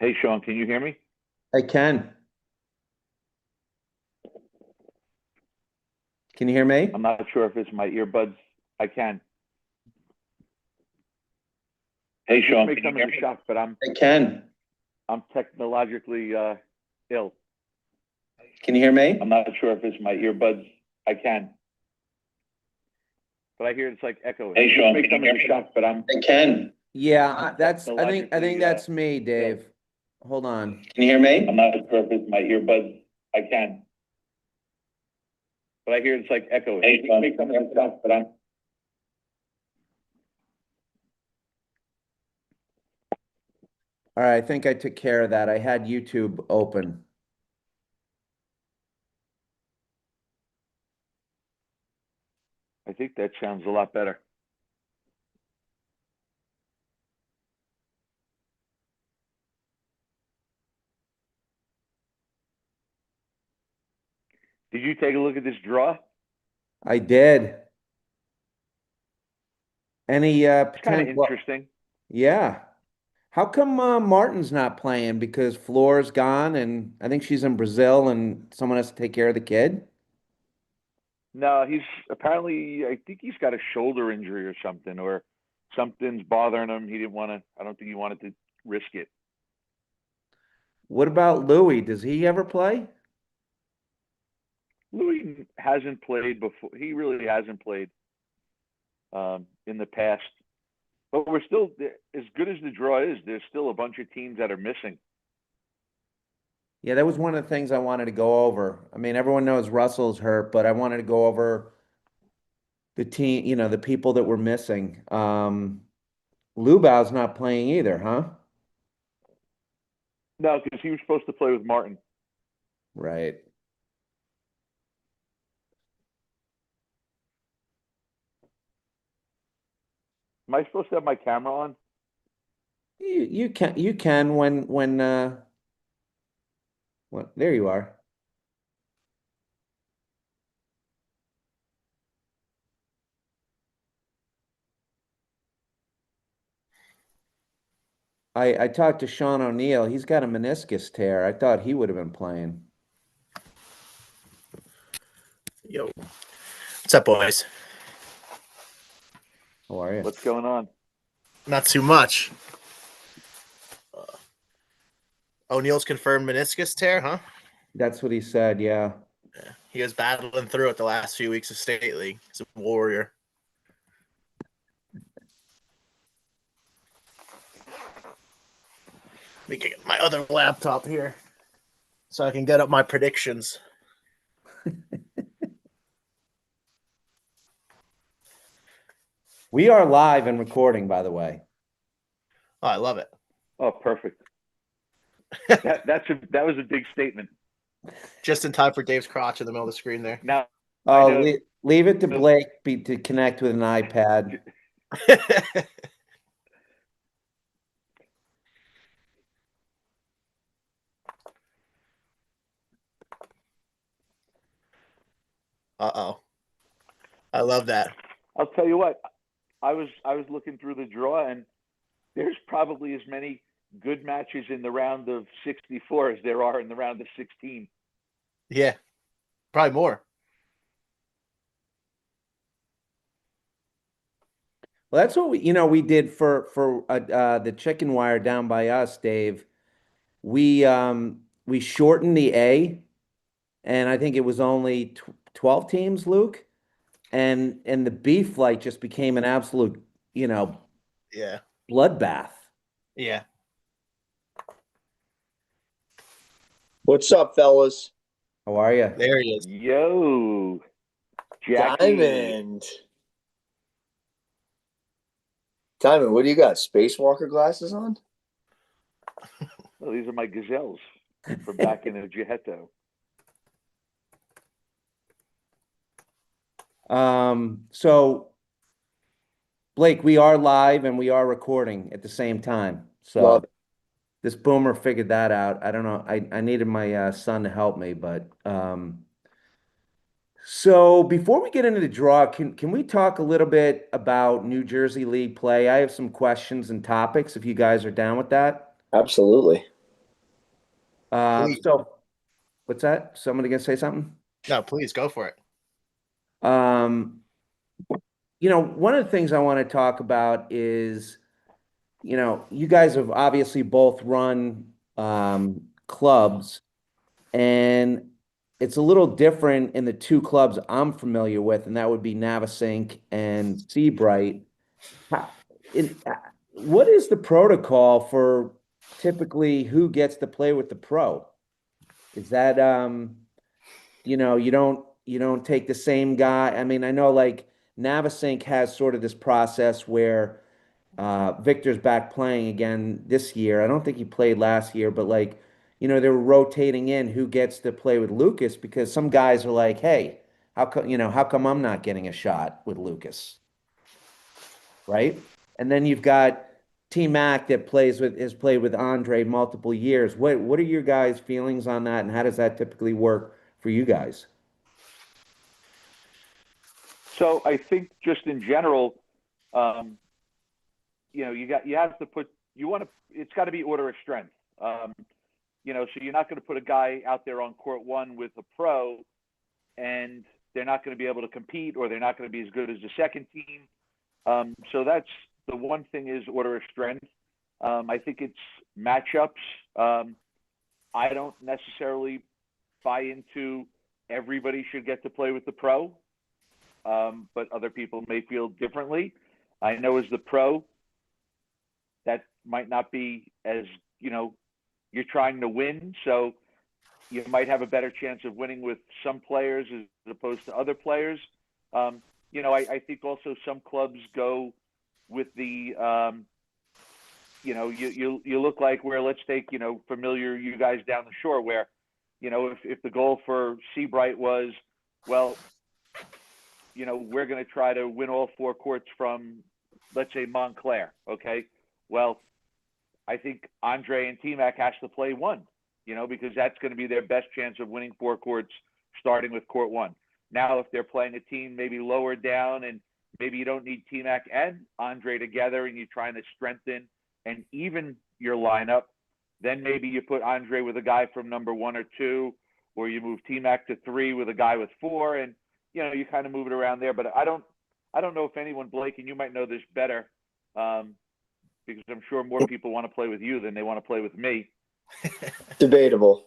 Hey, Sean, can you hear me? I can. Can you hear me? I'm not sure if it's my earbuds. I can. Hey, This Sean, may can you come as hear a me? shock, but I can. I'm technologically ill. Can you hear me? I'm not sure if it's my earbuds. I can, but I hear it's like echoing. Hey, This Sean, may can you come as hear a me? shock, but I can. Yeah, I'm that's I think technologically that's me, ill. Dave. Hold on. Can you hear me? I'm not sure if it's my earbuds. I can, but I hear it's like echoing. Hey, This Sean. may come as a shock, but All right, I think I took care of that. I had YouTube open. I think that sounds a lot better. Did you take a look at this draw? I did. Any It's kind of potential? Well, interesting. yeah. How come Martin's not playing? Because Flora's gone, and I think she's in Brazil, and someone has to take care of the kid. No, he's apparently, I think he's got a shoulder injury or something, or something's bothering him. He didn't want to, I don't think he wanted to risk it. What about Louis? Does he ever play? Louis hasn't played before. He really hasn't played in the past. But we're still, as good as the draw is, there's still a bunch of teams that are missing. Yeah, that was one of the things I wanted to go over. I mean, everyone knows Russell's hurt, but I wanted to go over the team, the people that were missing. Lubau's not playing either, huh? No, because he was supposed to play with Martin. Right. Am I supposed to have my camera on? You can when there you are. I talked to Sean O'Neill. He's got a meniscus tear. I thought he would have been playing. Yo, what's up, boys? How are you? What's going on? Not too much. O'Neal's confirmed meniscus tear, huh? That's what he said. Yeah. Yeah. He was battling through it the last few weeks of State League. He's a warrior. Let me get my other laptop here so I can get up my predictions. We are live and recording, by the way. Oh, I love it. Oh, perfect. That was a big statement. Just in time for Dave's crotch in the middle of the screen there. Now, Oh, leave it to Blake to connect with an iPad. Uh-oh. I love that. I'll tell you what. I was looking through the draw, and there's probably as many good matches in the round of 64 as there are in the round of 16. Yeah. Probably more. Well, that's what we did for the chicken wire down by us, Dave. We shortened the A, and I think it was only 12 teams, Luke. And the B flight just became an absolute, Yeah. bloodbath. Yeah. What's up, fellas? How are you? There he is. Yo, Jackie. Diamond, what do you got? Spacewalker glasses on? Well, these are my gazelles from back in Ojeheto. So Blake, we are live and we are recording at the same time. So Love it. this boomer figured that out. I don't know. I needed my son to help me, but so before we get into the draw, can we talk a little bit about New Jersey League play? I have some questions and topics if you guys are down with that. Absolutely. Please. So what's that? Somebody gonna say something? No, please go for it. One of the things I want to talk about is, you guys have obviously both run clubs, and it's a little different in the two clubs I'm familiar with, and that would be Navasink and Seabright. What is the protocol for typically who gets to play with the pro? Is that you don't take the same guy? I mean, I know like Navasink has sort of this process where Victor's back playing again this year. I don't think he played last year, but like, they're rotating in who gets to play with Lucas because some guys are like, hey, how come I'm not getting a shot with Lucas? Right? And then you've got T-Mac that has played with Andre multiple years. What are your guys' feelings on that, and how does that typically work for you guys? So I think just in general, it's got to be order of strength. So you're not going to put a guy out there on court one with a pro and they're not going to be able to compete, or they're not going to be as good as the second team. So that's the one thing, is order of strength. I think it's matchups. I don't necessarily buy into everybody should get to play with the pro, but other people may feel differently. I know as the pro, that might not be as, you're trying to win. So you might have a better chance of winning with some players as opposed to other players. I think also some clubs go with the, you look like where, let's take, familiar you guys down the shore where, if the goal for Seabright was, well, we're going to try to win all four courts from, let's say, Montclair. Okay. Well, I think Andre and T-Mac has to play one, because that's going to be their best chance of winning four courts, starting with court one. Now, if they're playing a team maybe lower down and maybe you don't need T-Mac and Andre together and you're trying to strengthen and even your lineup, then maybe you put Andre with a guy from number 1 or 2, or you move T-Mac to 3 with a guy with 4. And, you kind of move it around there. But I don't know if anyone, Blake, and you might know this better, because I'm sure more people want to play with you than they want to play with me. Debatable.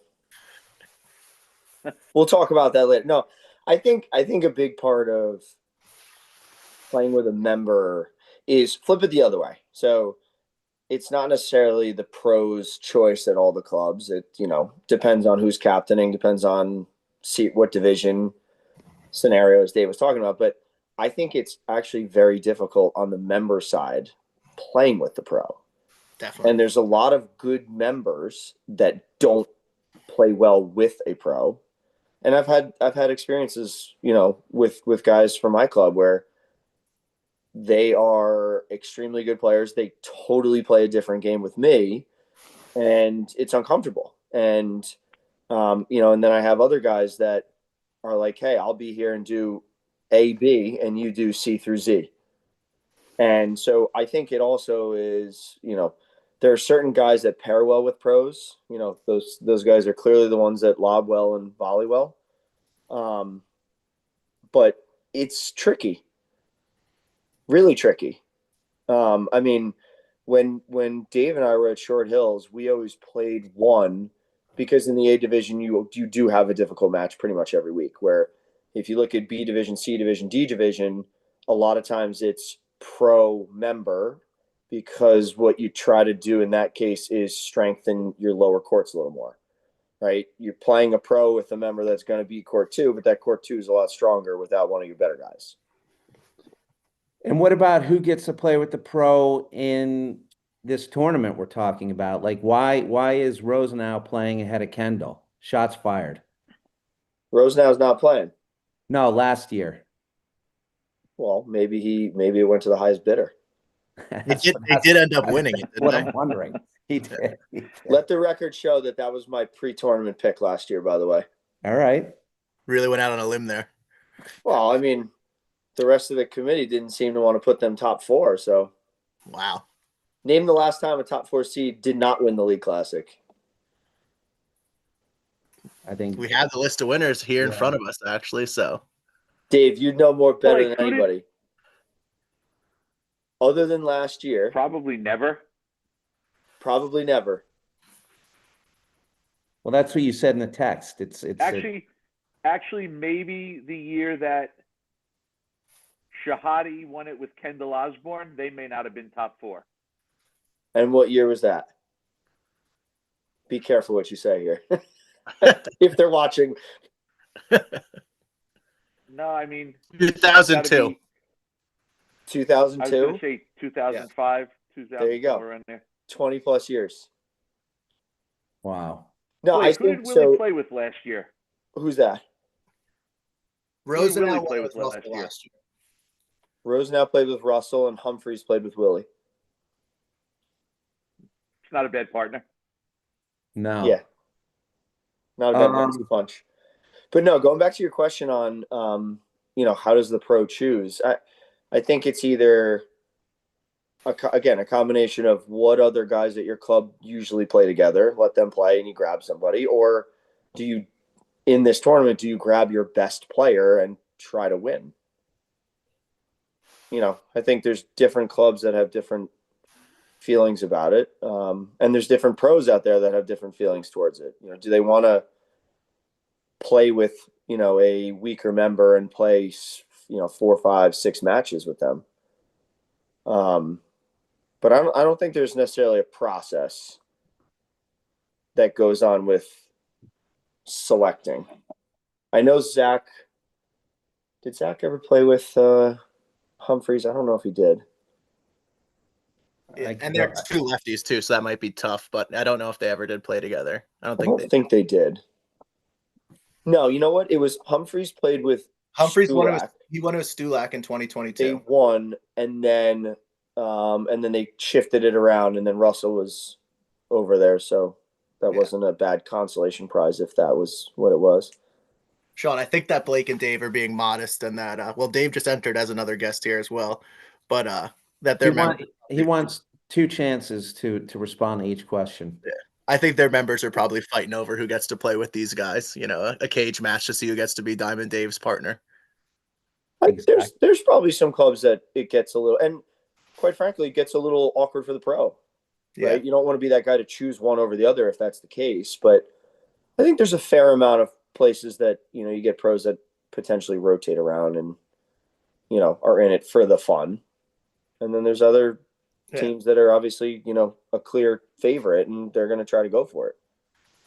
We'll talk about that later. No, I think a big part of playing with a member is flip it the other way. So it's not necessarily the pro's choice at all the clubs. It, depends on who's captaining, depends on what division scenarios Dave was talking about. But I think it's actually very difficult on the member side playing with the pro. Definitely. And there's a lot of good members that don't play well with a pro. And I've had experiences, with guys from my club where they are extremely good players. They totally play a different game with me, and it's uncomfortable. And, and then I have other guys that are like, hey, I'll be here and do A, B, and you do C through Z. And so I think it also is, there are certain guys that pair well with pros. Those guys are clearly the ones that lob well and volley well. But it's tricky. Really tricky. I mean, when Dave and I were at Short Hills, we always played one, because in the A division, you do have a difficult match pretty much every week, where if you look at B division, C division, D division, a lot of times it's pro member, because what you try to do in that case is strengthen your lower courts a little more, right? You're playing a pro with a member that's going to beat court 2, but that court 2 is a lot stronger without one of your better guys. And what about who gets to play with the pro in this tournament we're talking about? Like, why is Rosenau playing ahead of Kendall? Shots fired. Rosenau's not playing. No, last year. Well, maybe it went to the highest bidder. They did end up winning it, didn't What they? I'm wondering. He did. Let the record show that was my pre-tournament pick last year, by the way. All right. Really went out on a limb there. Well, I mean, the rest of the committee didn't seem to want to put them top 4. So, Wow. name the last time a top 4 seed did not win the League Classic. I think We have the list of winners here in front of us, actually. So, Dave, you know more better Blake, than anybody. Other than last year, Probably never. probably never. well, that's what you said in the text. It's Actually, maybe the year that Shahadi won it with Kendall Osborne, they may not have been top 4. And what year was that? Be careful what you say here. If they're watching. No, I mean, 2002. I was 2002, going to say 2005, 2000. There you go. Around there. 20 plus years. wow. No, Blake, I who think did Willie so. play with last year? Who's that? Rosenau Willie played won with with Russell last year? last year. Rosenau played with Russell and Humphreys played with Willie. It's not a bad partner. No. Yeah. Not a bad one to punch. But no, going back to your question on, how does the pro choose? I think it's either, a combination of what other guys at your club usually play together, let them play and you grab somebody, or in this tournament, do you grab your best player and try to win? I think there's different clubs that have different feelings about it. And there's different pros out there that have different feelings towards it. Do they want to play with, a weaker member and play, 4, 5, 6 matches with them? But I don't think there's necessarily a process that goes on with selecting. I know Zach. Did Zach ever play with Humphreys? I don't know if he did. Yeah, and there's 2 lefties too, so that might be tough. But I don't know if they ever did play together. I don't think they did. No, you know what? It was Humphreys played with Humphreys won. Stulak. He won with Stulak in 2022. They won, and then they shifted it around, and then Russell was over there, so that wasn't a bad consolation prize if that was what it was. Sean, I think that Blake and Dave are being modest, and that Dave just entered as another guest here as well, but that they're he wants 2 chances to respond to each question. Yeah. I think their members are probably fighting over who gets to play with these guys. A cage match to see who gets to be Diamond Dave's partner. Exactly. There's probably some clubs that it gets a little, and quite frankly, it gets a little awkward for the pro, Yeah. right? You don't want to be that guy to choose one over the other if that's the case. But I think there's a fair amount of places that, you get pros that potentially rotate around and, are in it for the fun. And then there's other teams that are obviously, a clear favorite and they're going to try to go for it.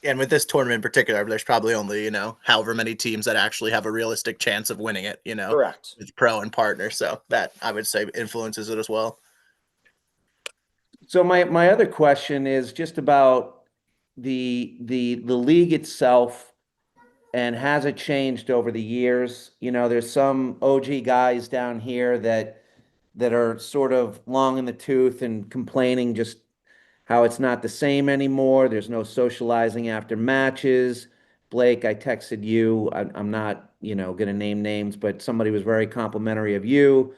And with this tournament in particular, there's probably only, however many teams that actually have a realistic chance of winning it, Correct. with pro and partner. So that, I would say, influences it as well. So my other question is just about the league itself, and has it changed over the years? There's some OG guys down here that are sort of long in the tooth and complaining just how it's not the same anymore. There's no socializing after matches. Blake, I texted you. I'm not, going to name names, but somebody was very complimentary of you,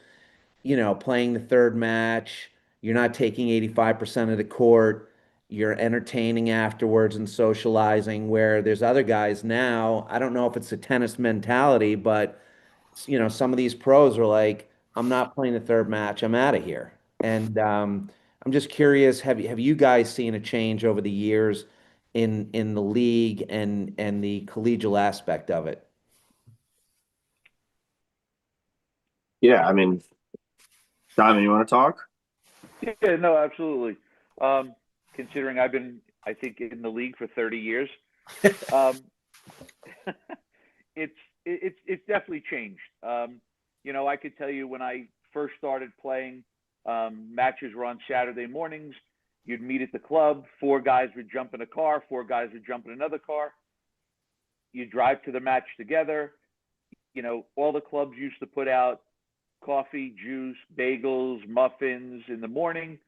playing the third match. You're not taking 85% of the court. You're entertaining afterwards and socializing, where there's other guys now. I don't know if it's a tennis mentality, but some of these pros are like, I'm not playing the third match. I'm out of here. And I'm just curious, have you guys seen a change over the years in the league and the collegial aspect of it? Yeah, I mean, Simon, you want to talk? Yeah, no, absolutely. Considering I've been, I think, in the league for 30 years, um, it's definitely changed. I could tell you when I first started playing, matches were on Saturday mornings. You'd meet at the club. 4 guys would jump in a car. 4 guys would jump in another car. You drive to the match together. All the clubs used to put out coffee, juice, bagels, muffins in the morning.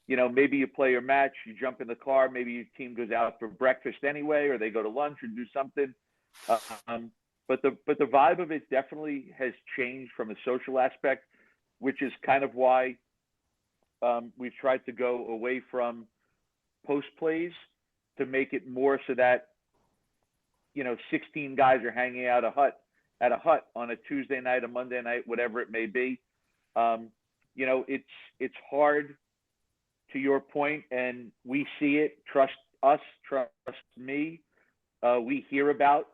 Maybe you play your match, you jump in the car, maybe your team goes out for breakfast anyway, or they go to lunch or do something. But the vibe of it definitely has changed from a social aspect, which is kind of why we've tried to go away from post plays to make it more so that 16 guys are hanging out at a hut on a Tuesday night, a Monday night, whatever it may be. It's hard, to your point, and we see it. Trust us, trust me. We hear about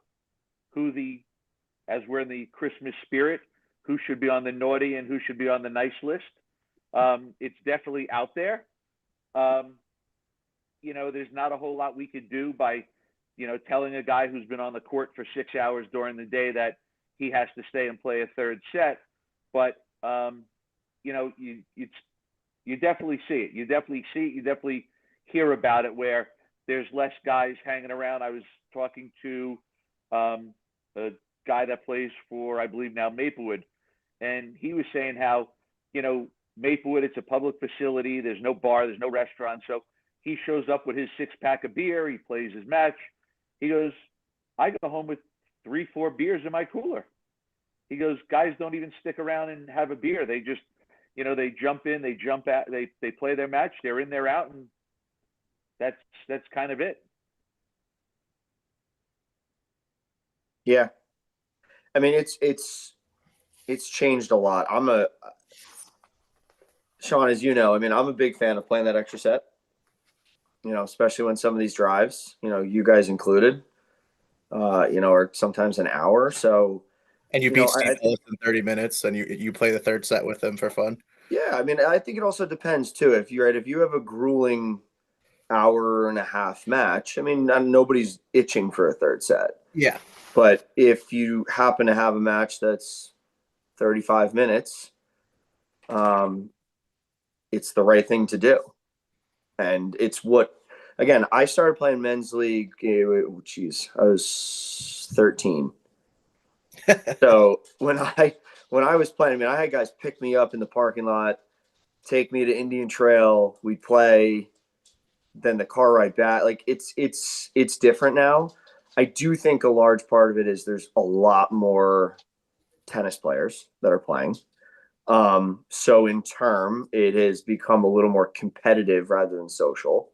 as we're in the Christmas spirit, who should be on the naughty and who should be on the nice list. It's definitely out there. There's not a whole lot we could do by, telling a guy who's been on the court for 6 hours during the day that he has to stay and play a third set. But, you definitely see it. You definitely hear about it, where there's less guys hanging around. I was talking to a guy that plays for, I believe now, Maplewood, and he was saying how, Maplewood, it's a public facility. There's no bar, there's no restaurant. So he shows up with his 6-pack of beer. He plays his match. He goes, I go home with 3-4 beers in my cooler. He goes, guys don't even stick around and have a beer. They just, they jump in, they jump out, they play their match. They're in, they're out, and that's kind of it. Yeah. I mean, it's changed a lot. Sean, as you know, I mean, I'm a big fan of playing that extra set, especially when some of these drives, you guys included, or sometimes an hour. So, and you beat Steve Ellis in 30 minutes and you play the third set with him for fun. Yeah. I mean, I think it also depends too. If you have a grueling hour and a half match, I mean, nobody's itching for a third set. Yeah. But if you happen to have a match that's 35 minutes, it's the right thing to do. And it's again, I started playing men's league. I was 13. So when I was playing, I mean, I had guys pick me up in the parking lot, take me to Indian Trail. We'd play, then the car ride back. Like it's different now. I do think a large part of it is there's a lot more tennis players that are playing. So in term, it has become a little more competitive rather than social.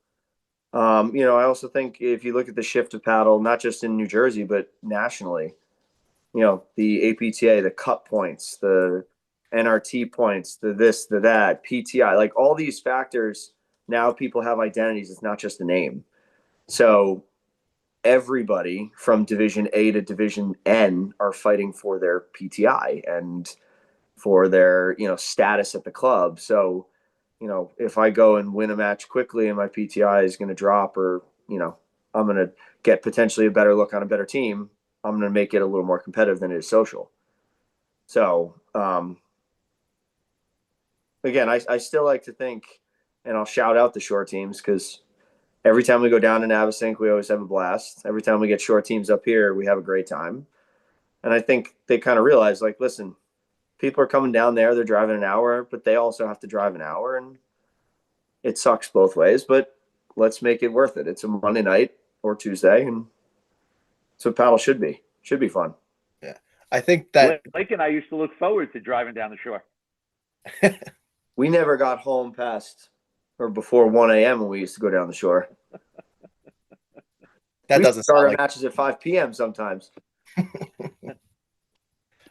I also think if you look at the shift of paddle, not just in New Jersey, but nationally, the APTA, the cut points, the NRT points, the this, the that, PTI, like all these factors. Now people have identities. It's not just a name. So everybody from Division A to Division N are fighting for their PTI and for their, status at the club. So, if I go and win a match quickly and my PTI is going to drop, or, I'm going to get potentially a better look on a better team, I'm going to make it a little more competitive than it is social. So, again, I still like to think, and I'll shout out the short teams, because every time we go down to Navasink, we always have a blast. Every time we get short teams up here, we have a great time. And I think they kind of realize, like, listen, people are coming down there, they're driving an hour, but they also have to drive an hour, and it sucks both ways, but let's make it worth it. It's a Monday night or Tuesday, and it's what paddle should be. Should be fun. Yeah. I think that Blake and I used to look forward to driving down the shore. We never got home past or before 1 a.m. when we used to go down the shore. that We doesn't start sound our like. matches at 5 p.m. sometimes.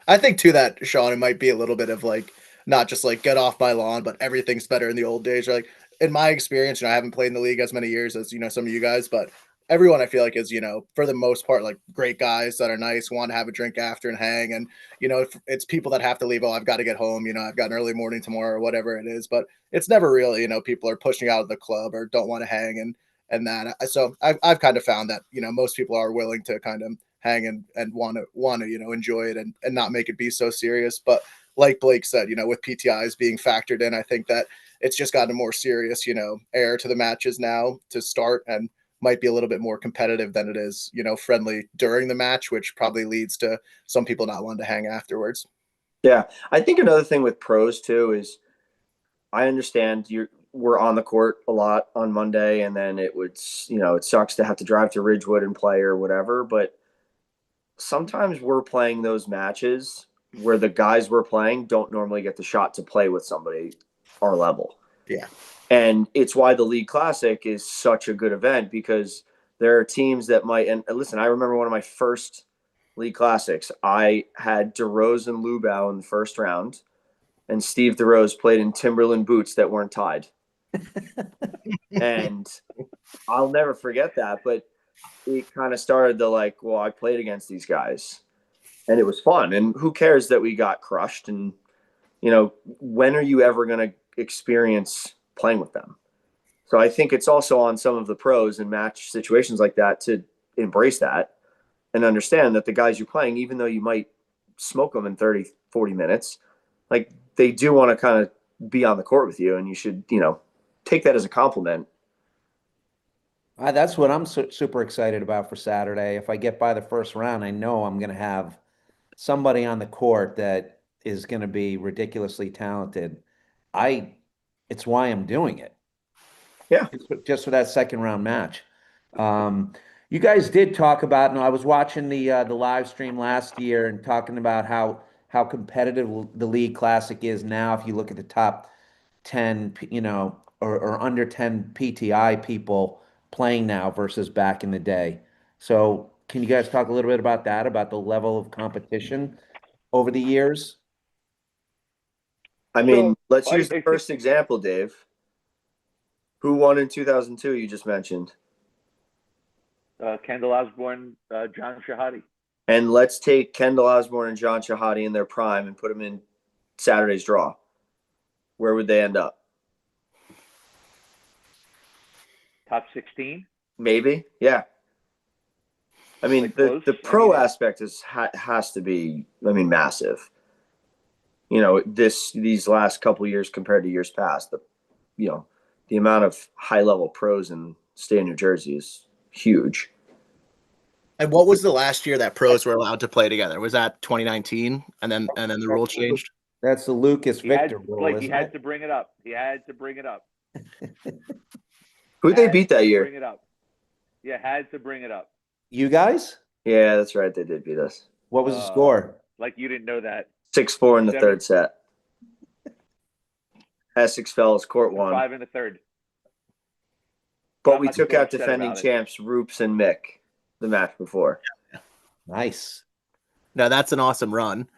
I think too that, Sean, it might be a little bit of like not just like get off my lawn, but everything's better in the old days. Or like in my experience, I haven't played in the league as many years as some of you guys, but everyone I feel like is for the most part like great guys that are nice, want to have a drink after and hang, and if it's people that have to leave. Oh, I've got to get home. I've got an early morning tomorrow or whatever it is. But it's never really people are pushing out of the club or don't want to hang and that. So I've kind of found that most people are willing to kind of hang and want to enjoy it and not make it be so serious. But like Blake said, with PTIs being factored in, I think that it's just gotten a more serious air to the matches now to start, and might be a little bit more competitive than it is friendly during the match, which probably leads to some people not wanting to hang afterwards. Yeah, I think another thing with pros too is I understand we're on the court a lot on Monday, and then it sucks to have to drive to Ridgewood and play or whatever, but sometimes we're playing those matches where the guys we're playing don't normally get the shot to play with somebody our level. Yeah. And it's why the League Classic is such a good event, because there are teams that might, and listen, I remember one of my first League Classics. I had DeRose and Lubau in the first round, and Steve DeRose played in Timberland boots that weren't tied. And I'll never forget that, but it kind of started to like, well, I played against these guys and it was fun. And who cares that we got crushed? And, when are you ever going to experience playing with them? So I think it's also on some of the pros in match situations like that to embrace that and understand that the guys you're playing, even though you might smoke them in 30, 40 minutes, like they do want to kind of be on the court with you, and you should, take that as a compliment. That's what I'm super excited about for Saturday. If I get by the first round, I know I'm going to have somebody on the court that is going to be ridiculously talented. It's why I'm doing it. Yeah. Just for that second round match. You guys did talk about, and I was watching the live stream last year and talking about how competitive the League Classic is now. If you look at the top 10, or under 10 PTI people playing now versus back in the day. So can you guys talk a little bit about that, about the level of competition over the years? I mean, let's I use the first example, Dave. Who won in 2002? You just mentioned. Kendall Osborne, John Shahadi. And let's take Kendall Osborne and John Shahadi in their prime and put them in Saturday's draw. Where would they end up? Top 16? Maybe, yeah. I mean, Like the pro aspect has to be, massive. These last couple of years compared to years past, the amount of high level pros in state of New Jersey is huge. And what was the last year that pros were allowed to play together? Was that 2019? And then the rule changed? That's the Lucas Victor rule. He had to bring it up. He had to bring it up. Who they beat that year? Bring it up. Yeah, had to bring it up. You guys? Yeah, that's right. They did beat us. What was the score? Like you didn't know that. 6-4 in the third set. Essex Fells, court 1. 5 in the third. But we took out defending champs Roops and Mick the match before. Nice. No, that's an awesome run.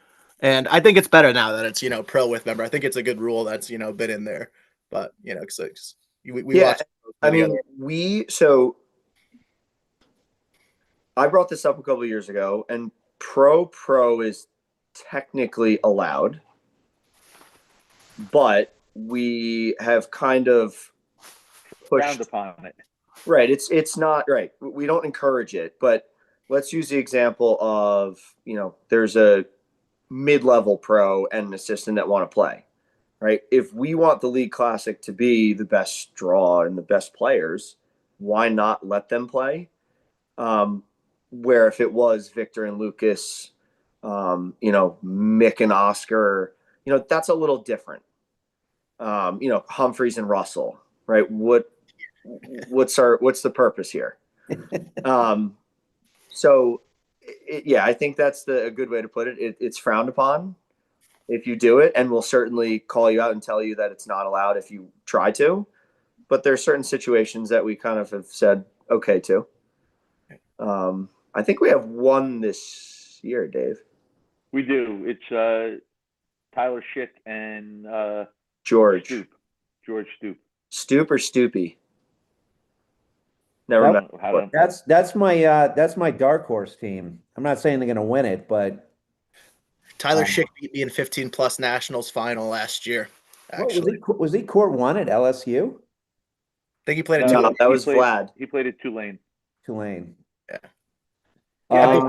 And I think it's better now that it's, pro with member. I think it's a good rule that's, been in there. But, because we Yeah, watched. I mean, so I brought this up a couple of years ago, and pro is technically allowed, but we have kind of Frowned pushed. upon it. Right. It's not right. We don't encourage it, but let's use the example of, there's a mid-level pro and an assistant that want to play. Right? If we want the League Classic to be the best draw and the best players, why not let them play? Where if it was Victor and Lucas, Mick and Oscar, that's a little different. Humphreys and Russell, right? What's the purpose here? So I think that's a good way to put it. It's frowned upon if you do it, and we'll certainly call you out and tell you that it's not allowed if you try to. But there are certain situations that we kind of have said okay to. I think we have one this year, Dave. We do. It's Tyler Schick and George Stoop. George Stoop. Stoop or Stoopy? Never met. That's my dark horse team. I'm not saying they're going to win it, but Tyler Schick beat me in 15 plus nationals final last year. Actually, was he court one at LSU? I think he played at No, Tulane. that was Vlad. He played at Tulane. Yeah. Yeah,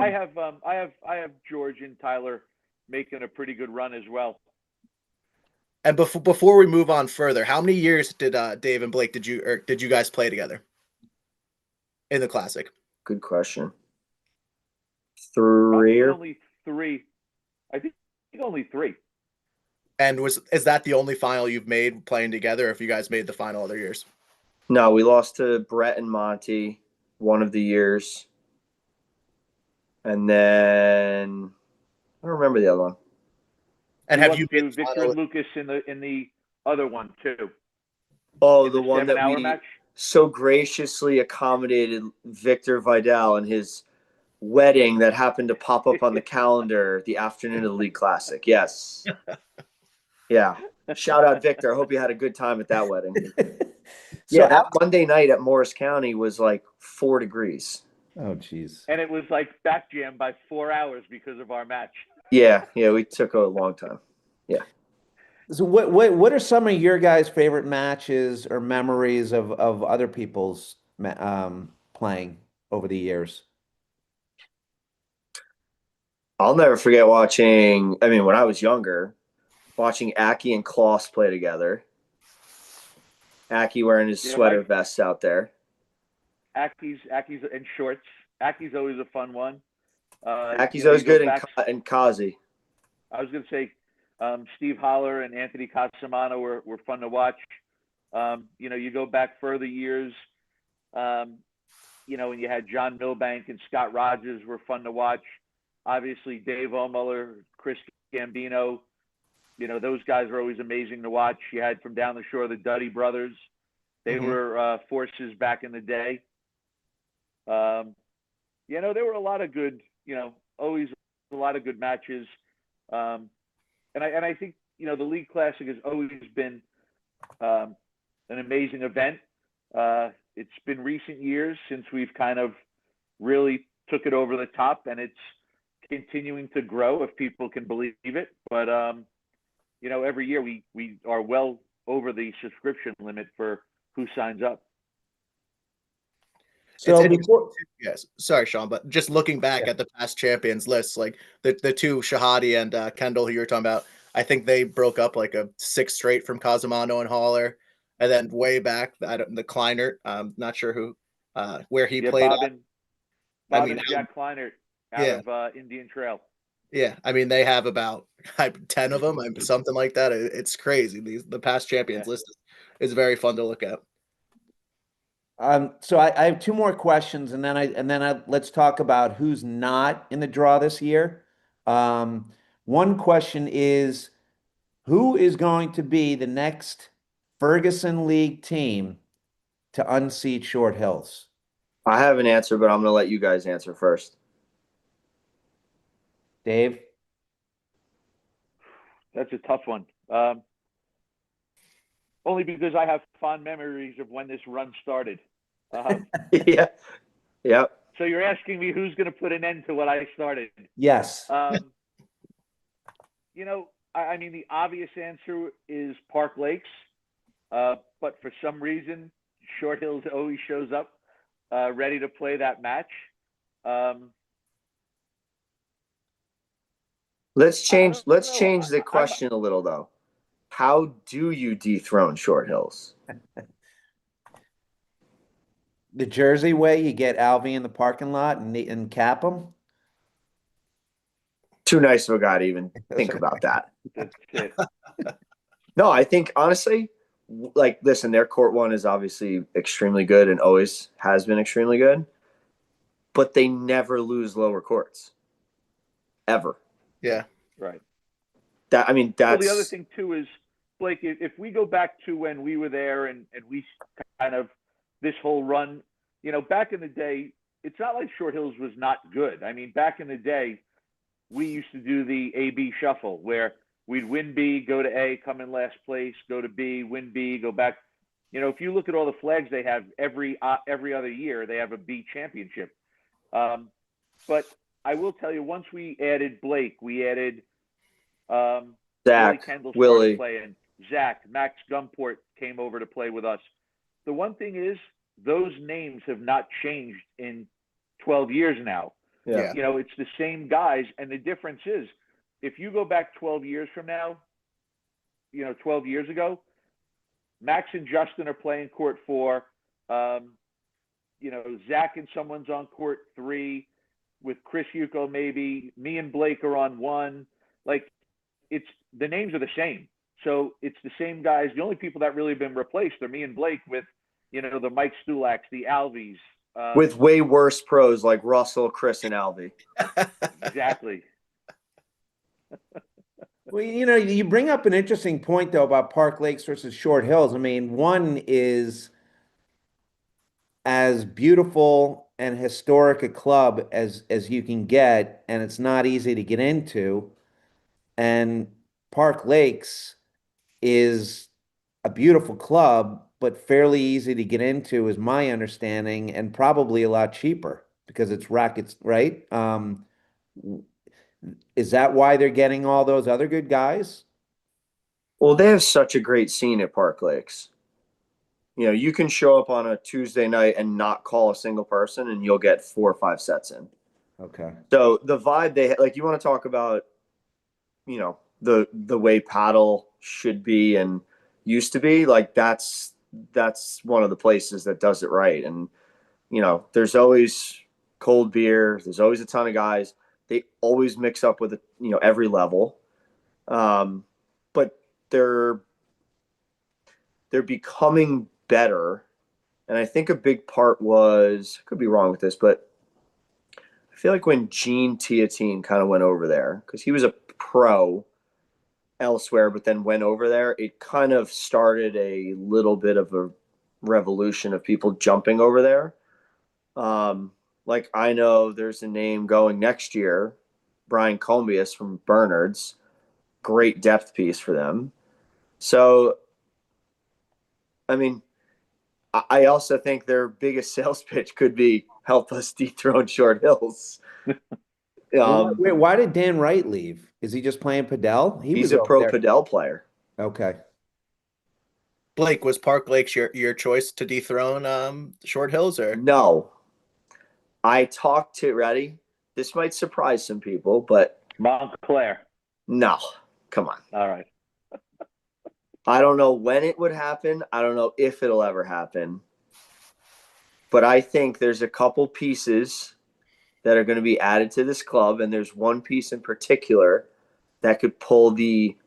I have George and Tyler making a pretty good run as well. And before we move on further, how many years did Dave and Blake did you guys play together in the Classic? Good question. 3 or only 3. I think only 3. And is that the only final you've made playing together, or if you guys made the final other years? No, we lost to Brett and Monty one of the years. And then I don't remember the other one. And have you been Victor and Lucas in the other one too? Oh, the one that we match? So graciously accommodated Victor Vidal and his wedding that happened to pop up on the calendar the afternoon of the League Classic. Yes. Yeah. Shout out Victor. I hope you had a good time at that wedding. So that Monday night at Morris County was like 4 degrees. Oh, geez. And it was like back jam by 4 hours because of our match. Yeah, we took a long time. Yeah. So what are some of your guys' favorite matches or memories of other people's playing over the years? I'll never forget watching, when I was younger, watching Aki and Klaus play together. Aki wearing his sweater vests out there. Aki's in shorts. Aki's always a fun one. Aki's always good in Kazi. I was going to say Steve Holler and Anthony Casamano were fun to watch. You go back further years, and you had John Milbank and Scott Rogers were fun to watch. Obviously, Dave Omuller, Chris Gambino, those guys were always amazing to watch. You had from down the shore the Duddy brothers. They were forces back in the day. There were a lot of good, always a lot of good matches. And I think, the League Classic has always been an amazing event. It's been recent years since we've kind of really took it over the top, and it's continuing to grow if people can believe it. But, every year we are well over the subscription limit for who signs up. So yes, sorry, Sean, but just looking back at the past champions lists, like the two Shahadi and Kendall who you were talking about, I think they broke up like a 6 straight from Casamano and Holler, and then way back the Kleinert, I'm not sure who where he played. Bob and Jack Kleinert out of Indian Trail. Yeah, they have about 10 of them, something like that. It's crazy. The past champions list is very fun to look at. So I have 2 more questions, and then let's talk about who's not in the draw this year. One question is, who is going to be the next Ferguson League team to unseat Short Hills? I have an answer, but I'm going to let you guys answer first. Dave? That's a tough one. Only because I have fond memories of when this run started. Yeah. Yeah. So you're asking me who's going to put an end to what I started? Yes. You know, I mean, the obvious answer is Park Lakes, but for some reason, Short Hills always shows up ready to play that match. Let's change I don't know. the question a little though. How do you dethrone Short Hills? The Jersey way, you get Alvy in the parking lot and cap him. Too nice of a guy to even think about that. That's it. No, I think honestly, like, listen, their court one is obviously extremely good and always has been extremely good, but they never lose lower courts. Ever. Yeah. Right. That's Well, the other thing too is, Blake, if we go back to when we were there and we kind of this whole run, you know, back in the day, it's not like Short Hills was not good. I mean, back in the day, we used to do the A-B shuffle where we'd win B, go to A, come in last place, go to B, win B, go back. You know, if you look at all the flags they have every other year, they have a B championship. But I will tell you, once we added Blake, we added Willie Zach, Kendall Willie. started playing. Zach, Max Gumport came over to play with us. The one thing is, those names have not changed in 12 years now. Yeah. You know, it's the same guys. And the difference is, if you go back 12 years from now, you know, 12 years ago, Max and Justin are playing court 4. You know, Zach and someone's on court 3 with Chris Yuko, maybe. Me and Blake are on 1. Like, it's the names are the same. So it's the same guys. The only people that really have been replaced are me and Blake with, you know, the Mike Stulaks, the Alvies. With way worse pros like Russell, Chris, and Alvy. Exactly. Well, you know, you bring up an interesting point though about Park Lakes versus Short Hills. I mean, one is as beautiful and historic a club as you can get, and it's not easy to get into. And Park Lakes is a beautiful club, but fairly easy to get into, is my understanding, and probably a lot cheaper because it's rackets, right? Is that why they're getting all those other good guys? Well, they have such a great scene at Park Lakes. You know, you can show up on a Tuesday night and not call a single person, and you'll get 4 or 5 sets in. Okay. So the vibe they like, you want to talk about, you know, the way paddle should be and used to be, like that's one of the places that does it right. And you know, there's always cold beer. There's always a ton of guys. They always mix up with, you know, every level. But they're becoming better. And I think a big part was, I could be wrong with this, but I feel like when Gene Teotine kind of went over there, because he was a pro elsewhere, but then went over there, it kind of started a little bit of a revolution of people jumping over there. Like I know there's a name going next year, Brian Combius from Bernard's, great depth piece for them. So, I mean, I also think their biggest sales pitch could be help us dethrone Short Hills. Wait, why did Dan Wright leave? Is he just playing Padel? He's a pro Padel player. Okay. Blake, was Park Lakes your choice to dethrone Short Hills, or no? I talked to, ready? This might surprise some people, but Montclair. No, come on. All right. I don't know when it would happen. I don't know if it'll ever happen. But I think there's a couple pieces that are going to be added to this club, and there's one piece in particular that could pull the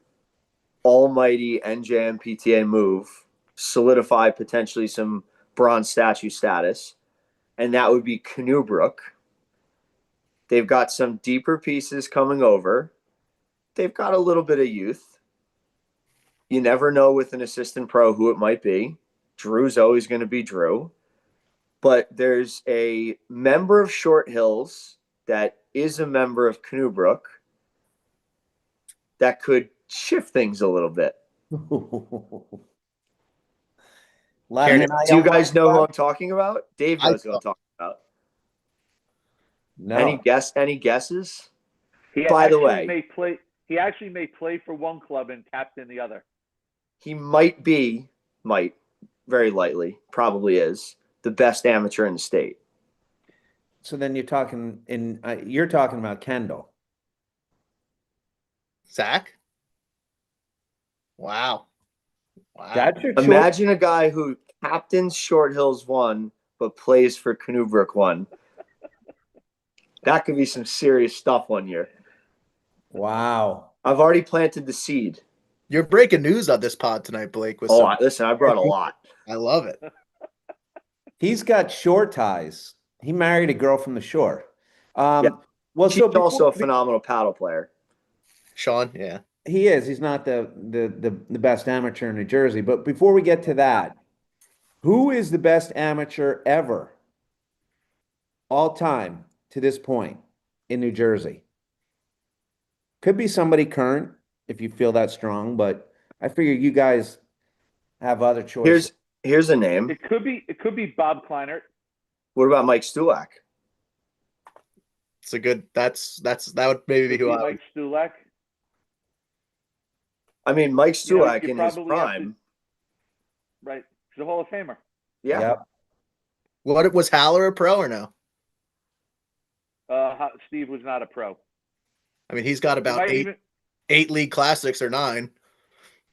almighty NJMPTA move, solidify potentially some bronze statue status, and that would be Canoe Brook. They've got some deeper pieces coming over. They've got a little bit of youth. You never know with an assistant pro who it might be. Drew's always going to be Drew. But there's a member of Short Hills that is a member of Canoe Brook that could shift things a little bit. Lot of Care to- NIL Do you guys money, know who Bob? I'm talking about? Dave I knows who I'm talking about. No. Any guesses? He By the actually way, may play. He actually may play for one club and captain the other. he might very lightly, probably is the best amateur in the state. So then you're talking about Kendall. Zach? Wow. Wow. That's your choice. Imagine a guy who captains Short Hills 1 but plays for Canoebrook 1. That could be some serious stuff one year. Wow. I've already planted the seed. You're breaking news on this pod tonight, Blake. With Listen, I brought a lot. I love it. He's got shore ties. He married a girl from the shore. Yeah. Well, She's so before- also a phenomenal paddle player. Sean, yeah. he is. He's not the best amateur in New Jersey. But before we get to that, who is the best amateur ever, all time to this point in New Jersey? Could be somebody current if you feel that strong, but I figure you guys have other choices. Here's a name. It could be Bob Kleinert. What about Mike Stulak? It's a good. That would maybe be Could who be I. Mike Stulak. I mean, Mike You know, Stulak you in his probably have to- prime. Right. He's a Hall of Famer. Yeah. Yep. What was Haller a pro or no? Steve was not a pro. I mean, he's got You about might eight league classics or 9.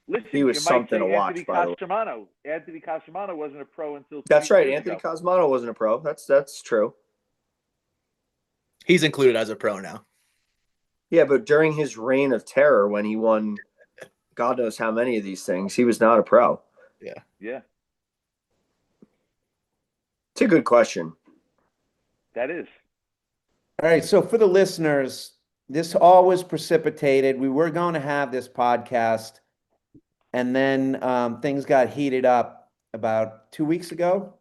listen, He was you might something say to watch, Anthony by the way. Castromanno. Anthony Castromanno wasn't a pro until That's 2 right. years Anthony ago. Cosmano wasn't a pro. That's true. He's included as a pro now. Yeah, but during his reign of terror, when he won God knows how many of these things, he was not a pro. Yeah, It's a good question. that is. All right. So for the listeners, this all was precipitated. We were going to have this podcast, and then things got heated up about 2 weeks ago.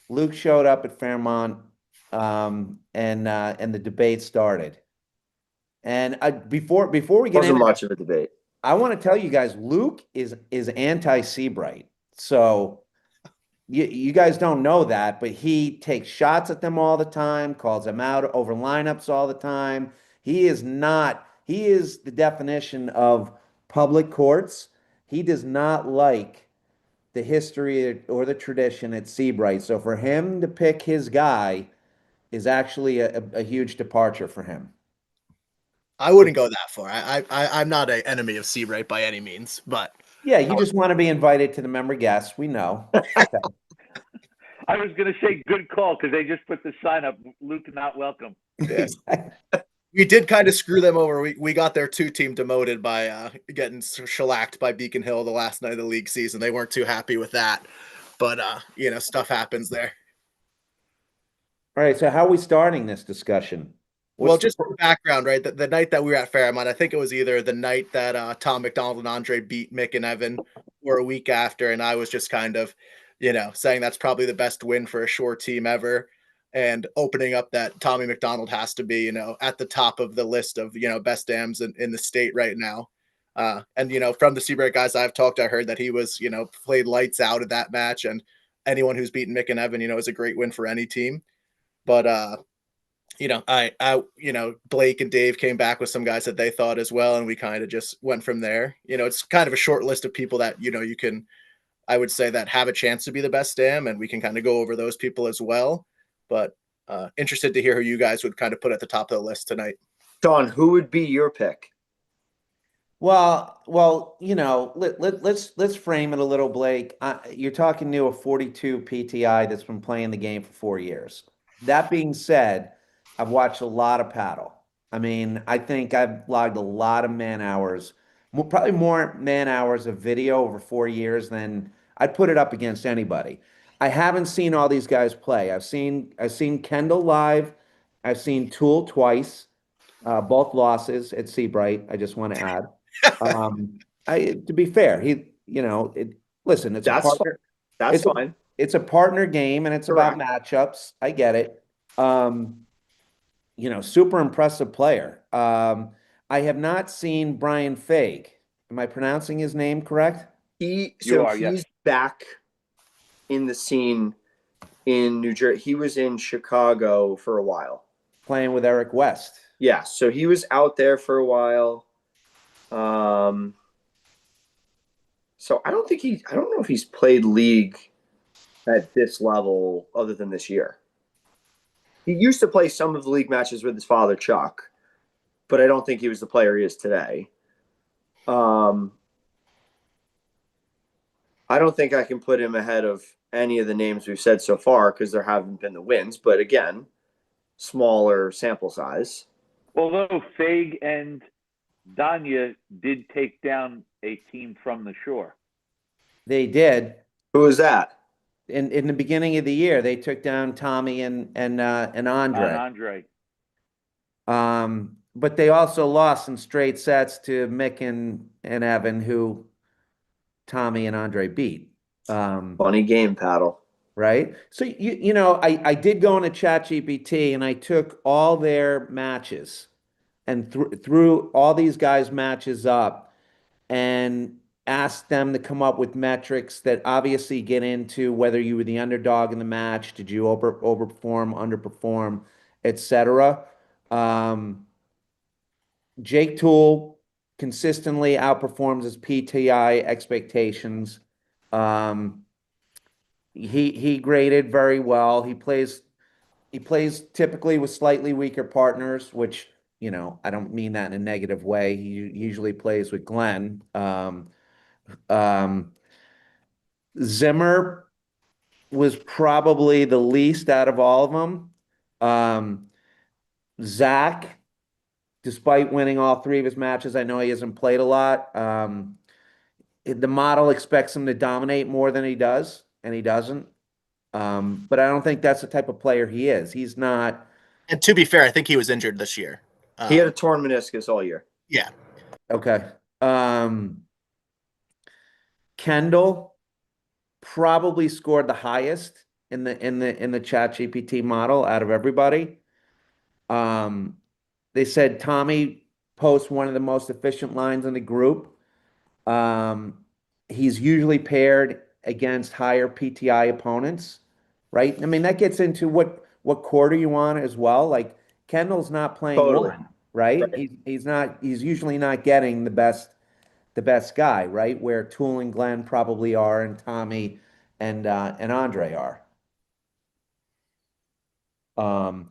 Luke showed up at Fairmont, and the debate started. And before we get Wasn't into much of a debate. I want to tell you guys, Luke is anti-Seabright. So you guys don't know that, but he takes shots at them all the time, calls them out over lineups all the time. He is the definition of public courts. He does not like the history or the tradition at Seabright. So for him to pick his guy is actually a huge departure for him. I wouldn't go that far. I'm not an enemy of Seabright by any means, but Yeah, you just want to be invited to the member guests. We know. I was going to say good call because they just put the sign up, Luke not welcome. we did kind of screw them over. We got their 2 team demoted by getting shellacked by Beacon Hill the last night of the league season. They weren't too happy with that, but stuff happens there. All right, so how are we starting this discussion? Well, just for background, right? The night that we were at Fairmont, I think it was either the night that Tom McDonald and Andre beat Mick and Evan or a week after. And I was just kind of, saying that's probably the best win for a shore team ever. And opening up that Tommy McDonald has to be, at the top of the list of, best dams in the state right now. And from the Seabright guys I've talked, I heard that he was, played lights out of that match. And anyone who's beaten Mick and Evan, is a great win for any team. But, Blake and Dave came back with some guys that they thought as well, and we kind of just went from there. It's kind of a short list of people that, you can, I would say, that have a chance to be the best dam, and we can kind of go over those people as well. But interested to hear who you guys would kind of put at the top of the list tonight. Sean, who would be your pick? Well, let's frame it a little, Blake. You're talking to a 42 PTI that's been playing the game for 4 years. That being said, I've watched a lot of paddle. I mean, I think I've logged a lot of man hours, probably more man hours of video over 4 years than I'd put it up against anybody. I haven't seen all these guys play. I've seen Kendall live. I've seen Toole twice, both losses at Seabright. I just want to add. To be fair, listen, it's That's a partner. That's fine. It's a partner game, and it's about matchups. I get it. Super impressive player. I have not seen Brian Fag. Am I pronouncing his name correct? You So are, yes. he's back in the scene in New Jersey. He was in Chicago for a while. Playing with Eric West. Yeah, so he was out there for a while. So I don't know if he's played league at this level other than this year. He used to play some of the league matches with his father, Chuck, but I don't think he was the player he is today. I don't think I can put him ahead of any of the names we've said so far because there haven't been the wins. But again, smaller sample size. Although Fag and Danya did take down a team from the shore. They did. Who is that? In the beginning of the year, they took down Tommy and Andre. On Andre. But they also lost in straight sets to Mick and Evan, who Tommy and Andre beat. Funny game, Paddle. Right? So you know, I did go into ChatGPT and I took all their matches and threw all these guys' matches up and asked them to come up with metrics that obviously get into whether you were the underdog in the match, did you overperform, underperform, etc. Jake Toole consistently outperforms his PTI expectations. He graded very well. He plays typically with slightly weaker partners, which, you know, I don't mean that in a negative way. He usually plays with Glenn. Zimmer was probably the least out of all of them. Zach, despite winning all three of his matches, I know he hasn't played a lot. The model expects him to dominate more than he does, and he doesn't. But I don't think that's the type of player he is. He's not. And to be fair, I think he was injured this year. He had a torn meniscus all year. Yeah. Okay. Kendall probably scored the highest in the ChatGPT model out of everybody. They said Tommy posts one of the most efficient lines in the group. He's usually paired against higher PTI opponents, right? I mean, that gets into what quarter you want as well. Like Kendall's not playing Totally. one, right? Right. He's usually not getting the best guy, right? Where Toole and Glenn probably are, and Tommy and Andre are.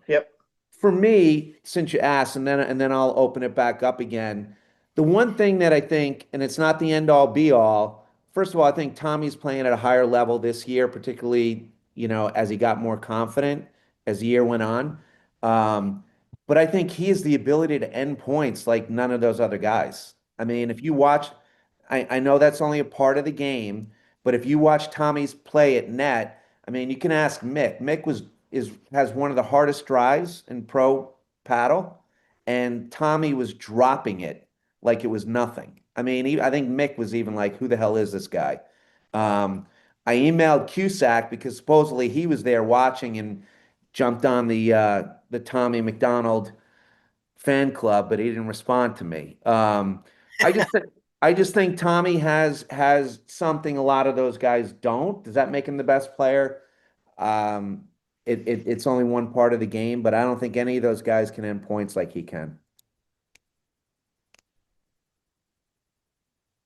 Yep. For me, since you asked, and then I'll open it back up again. The one thing that I think, and it's not the end all be all. First of all, I think Tommy's playing at a higher level this year, particularly, you know, as he got more confident as the year went on. But I think he has the ability to end points like none of those other guys. I mean, if you watch, I know that's only a part of the game, but if you watch Tommy's play at net, I mean, you can ask Mick. Mick has one of the hardest drives in pro paddle, and Tommy was dropping it like it was nothing. I mean, I think Mick was even like, "Who the hell is this guy?" I emailed Cusack because supposedly he was there watching and jumped on the Tommy McDonald fan club, but he didn't respond to me. I just think Tommy has something a lot of those guys don't. Does that make him the best player? It's only one part of the game, but I don't think any of those guys can end points like he can.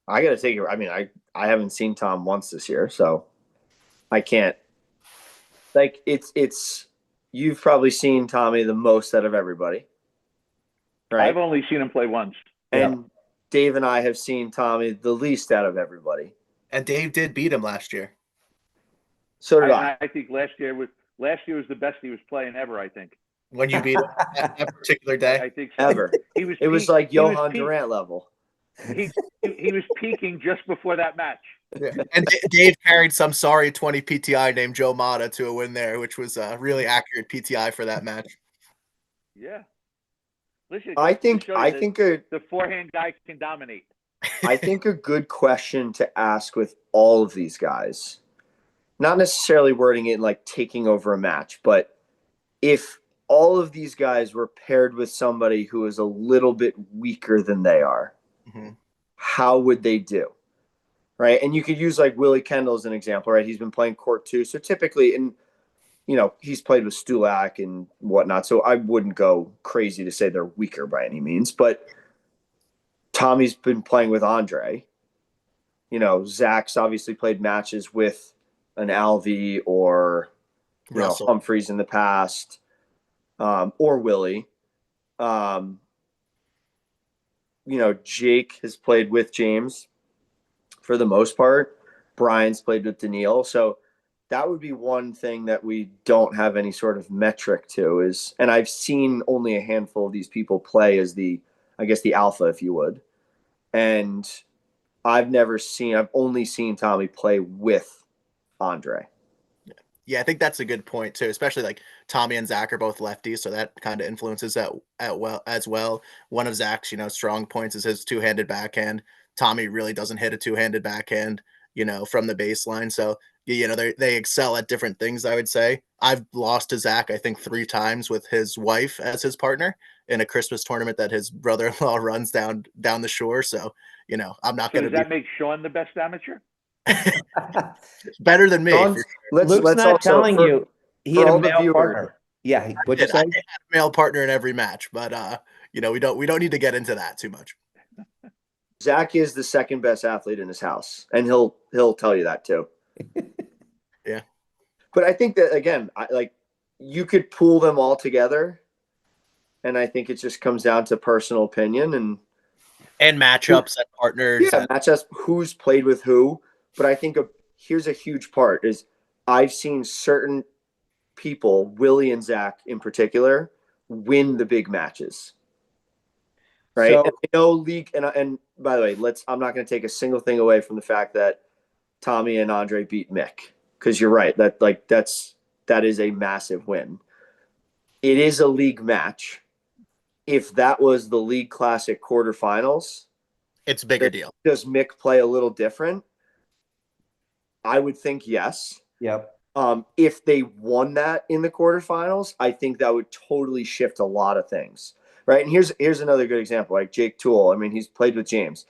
I got to take it. I mean, I haven't seen Tom once this year, so I can't. Like, it's you've probably seen Tommy the most out of everybody, right? I've only seen him play once. And Dave and I have seen Tommy the least out of everybody. And Dave did beat him last year. So did I. I think last year was the best he was playing ever. I think. When you beat him that particular day. I think so. Ever. It was like Johan Durant level. He was peaking just before that match. Yeah. And Dave carried some sorry 20 PTI named Joe Mata to a win there, which was a really accurate PTI for that match. Yeah. Listen, I think the forehand guy can dominate. I think a good question to ask with all of these guys, not necessarily wording it like taking over a match, but if all of these guys were paired with somebody who is a little bit weaker than they are, how would they do? Right. And you could use like Willie Kendall as an example, right? He's been playing court 2. So typically, he's played with Stulak and whatnot. So I wouldn't go crazy to say they're weaker by any means. But Tommy's been playing with Andre. Zach's obviously played matches with an Alvey or Russell. Humphreys in the past, or Willie. Jake has played with James for the most part. Brian's played with Daniil. So that would be one thing that we don't have any sort of metric to is, and I've seen only a handful of these people play as the alpha, if you would. And I've only seen Tommy play with Andre. Yeah, I think that's a good point too, especially like Tommy and Zach are both lefties, so that kind of influences that as well. One of Zach's, strong points is his two-handed backhand. Tommy really doesn't hit a two-handed backhand, from the baseline. So, they excel at different things, I would say. I've lost to Zach, I think 3 times with his wife as his partner in a Christmas tournament that his brother-in-law runs down the shore. So, I'm not going to Does that make Sean the best amateur? better than me. Luke's not telling you he had a male partner. Yeah, what'd you say? I had a male partner in every match, but we don't need to get into that too much. Zach is the second best athlete in his house, and he'll tell you that too. Yeah, but I think that again, you could pool them all together, and I think it just comes down to personal opinion and matchups and partners. Yeah, matchups. Who's played with who? But I think here's a huge part is I've seen certain people, Willie and Zach in particular, win the big matches. Right. So, and I know league and by the way, I'm not going to take a single thing away from the fact that Tommy and Andre beat Mick, because you're right. That is a massive win. It is a league match. If that was the League Classic quarterfinals, it's a bigger deal. Does Mick play a little different? I would think yes. Yep. If they won that in the quarterfinals, I think that would totally shift a lot of things. Right. And here's another good example, like Jake Toole. I mean, he's played with James.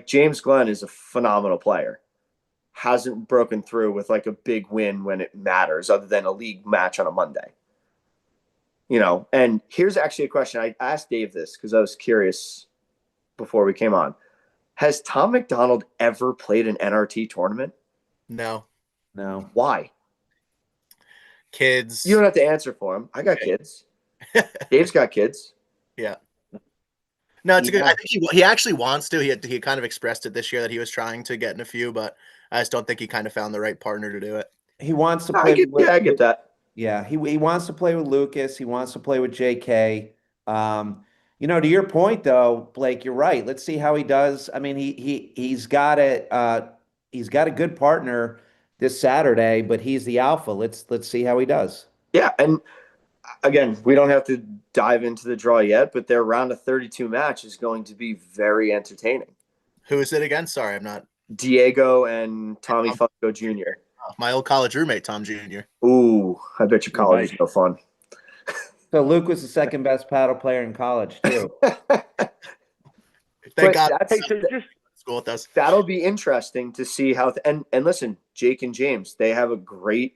James Glenn is a phenomenal player. Hasn't broken through with like a big win when it matters, other than a league match on a Monday. And here's actually a question. I asked Dave this because I was curious before we came on. Has Tom McDonald ever played an NRT tournament? No. Why? Kids. You don't have to answer for him. I got kids. Dave's got kids. Yeah. No, it's a good. I think he actually wants to. He kind of expressed it this year that he was trying to get in a few, but I just don't think he kind of found the right partner to do it. He wants to play. I get that. Yeah, he wants to play with Lucas. He wants to play with JK. To your point though, Blake, you're right. Let's see how he does. I mean, he's got a good partner this Saturday, but he's the alpha. Let's see how he does. Yeah, and again, we don't have to dive into the draw yet, but their round of 32 match is going to be very entertaining. Who is it again? Sorry, I'm not. Diego and Tommy Fusco Jr. My old college roommate, Tom Jr. Ooh, I bet your college is no fun. So Luke was the second best paddle player in college too. Thank God. School with us. That'll be interesting to see how. And listen, Jake and James, they have a great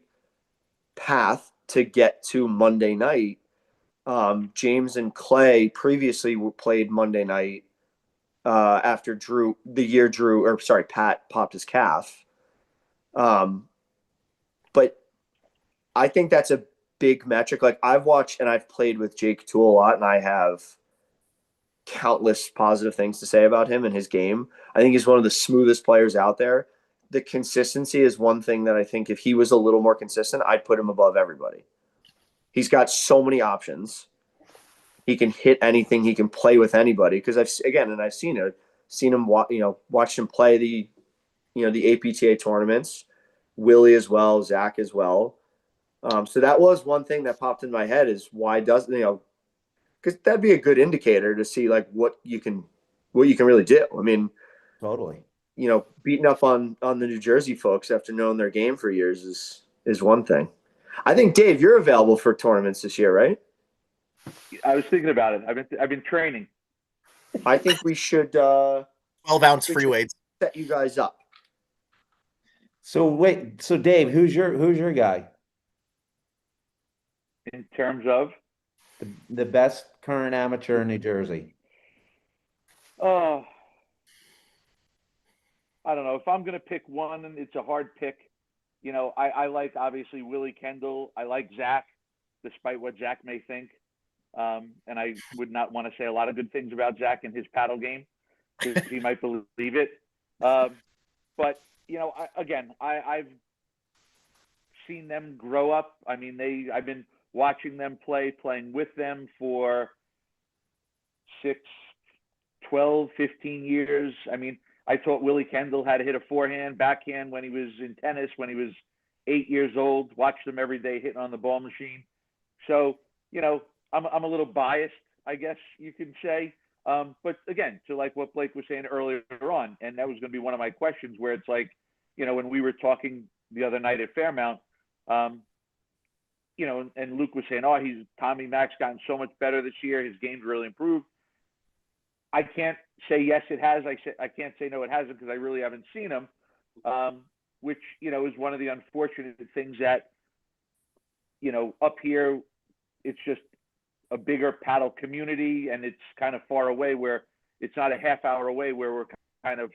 path to get to Monday night. James and Clay previously played Monday night after Pat popped his calf. But I think that's a big metric. Like I've watched and I've played with Jake Toole a lot, and I have countless positive things to say about him and his game. I think he's one of the smoothest players out there. The consistency is one thing that I think if he was a little more consistent, I'd put him above everybody. He's got so many options. He can hit anything. He can play with anybody. Because I've seen him, watched him play the APTA tournaments, Willie as well, Zach as well. So that was one thing that popped in my head is why doesn't, because that'd be a good indicator to see like what you can really do. I mean, totally. Beating up on the New Jersey folks after knowing their game for years is one thing. I think Dave, you're available for tournaments this year, right? I was thinking about it. I've been training. I think we should 12-ounce free weights. set you guys up. So wait, so Dave, who's your guy? In terms of, The best current amateur in New Jersey. oh, I don't know. If I'm gonna pick one, and it's a hard pick. You know, I like obviously Willie Kendall. I like Zach, despite what Zach may think. And I would not want to say a lot of good things about Zach and his paddle game, because he might believe it. But you know, I've seen them grow up. I mean, I've been watching them playing with them for 6, 12, 15 years. I mean, I taught Willie Kendall how to hit a forehand, backhand when he was in tennis, when he was 8 years old. Watched him every day hitting on the ball machine. So, you know, I'm a little biased, I guess you could say. But again, to like what Blake was saying earlier on, and that was going to be one of my questions, where it's like, you know, when we were talking the other night at Fairmount, you know, and Luke was saying, oh, Tommy Mack's gotten so much better this year. His game's really improved. I can't say yes, it has. I can't say no, it hasn't, because I really haven't seen him, which, you know, is one of the unfortunate things that, you know, up here, it's just a bigger paddle community, and it's kind of far away, where it's not a half hour away, where we're kind of,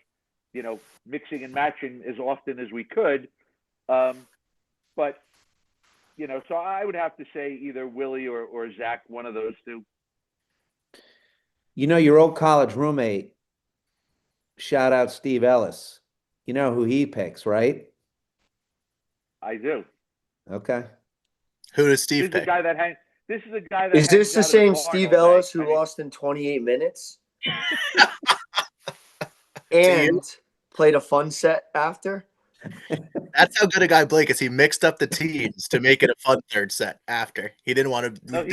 you know, mixing and matching as often as we could. But, you know, so I would have to say either Willie or Zach, one of those two. You know, your old college roommate, shout out Steve Ellis. You know who he picks, right? I do. Okay. Who does This Steve is the pick? guy that hangs. This is the guy that. Is this the hangs out in same barn Steve all day. Ellis who I mean, lost in 28 minutes you? and played a fun set after? That's how good a guy Blake is. He mixed up the teams to make it a fun third set after. He didn't want to. No, he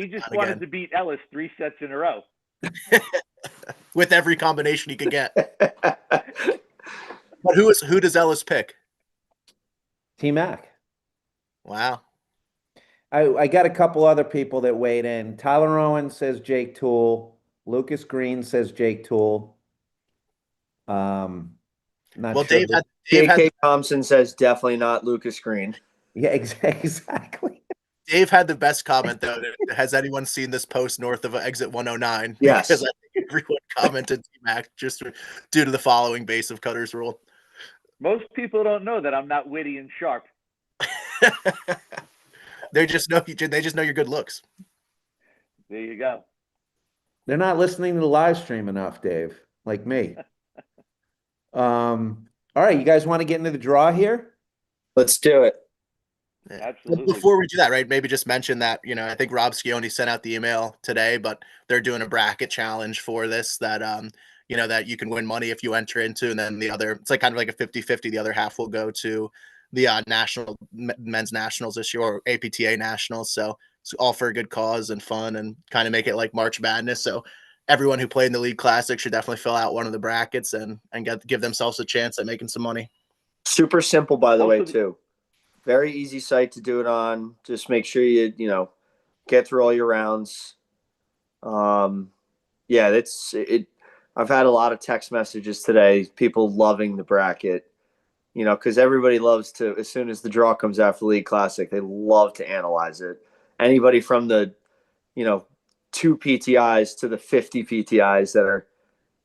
just wanted again to beat Ellis 3 sets in a row. with every combination he could get. But who does Ellis pick? T-Mac. Wow. I got a couple other people that weighed in. Tyler Owen says Jake Toole. Lucas Green says Jake Toole. Not Well, sure. Dave J.K. Thompson says definitely not Lucas Green. Yeah, exactly. Dave had the best comment, though. Has anyone seen this post north of exit 109? Yes. Because I think everyone commented T-Mac just due to the following base of Cutter's rule. Most people don't know that I'm not witty and sharp. They just know your good looks. There you go. They're not listening to the live stream enough, Dave, like me. All right, you guys want to get into the draw here? Let's do it. Absolutely. Well, before we do that, right? Maybe just mention that, you know, I think Rob Schioni sent out the email today, but they're doing a bracket challenge for this that you know, that you can win money if you enter into, and then the other, it's like kind of like a 50-50. The other half will go to the men's nationals this year, or APTA nationals. So it's all for a good cause and fun, and kind of make it like March Madness. So everyone who played in the League Classic should definitely fill out one of the brackets and give themselves a chance at making some money. Super simple, by the Also way, the- too. Very easy site to do it on. Just make sure you know, get through all your rounds. Yeah, that's it. I've had a lot of text messages today, people loving the bracket, you know, because everybody loves to, as soon as the draw comes out for League Classic, they love to analyze it. Anybody from the, you know, 2 PTIs to the 50 PTIs that are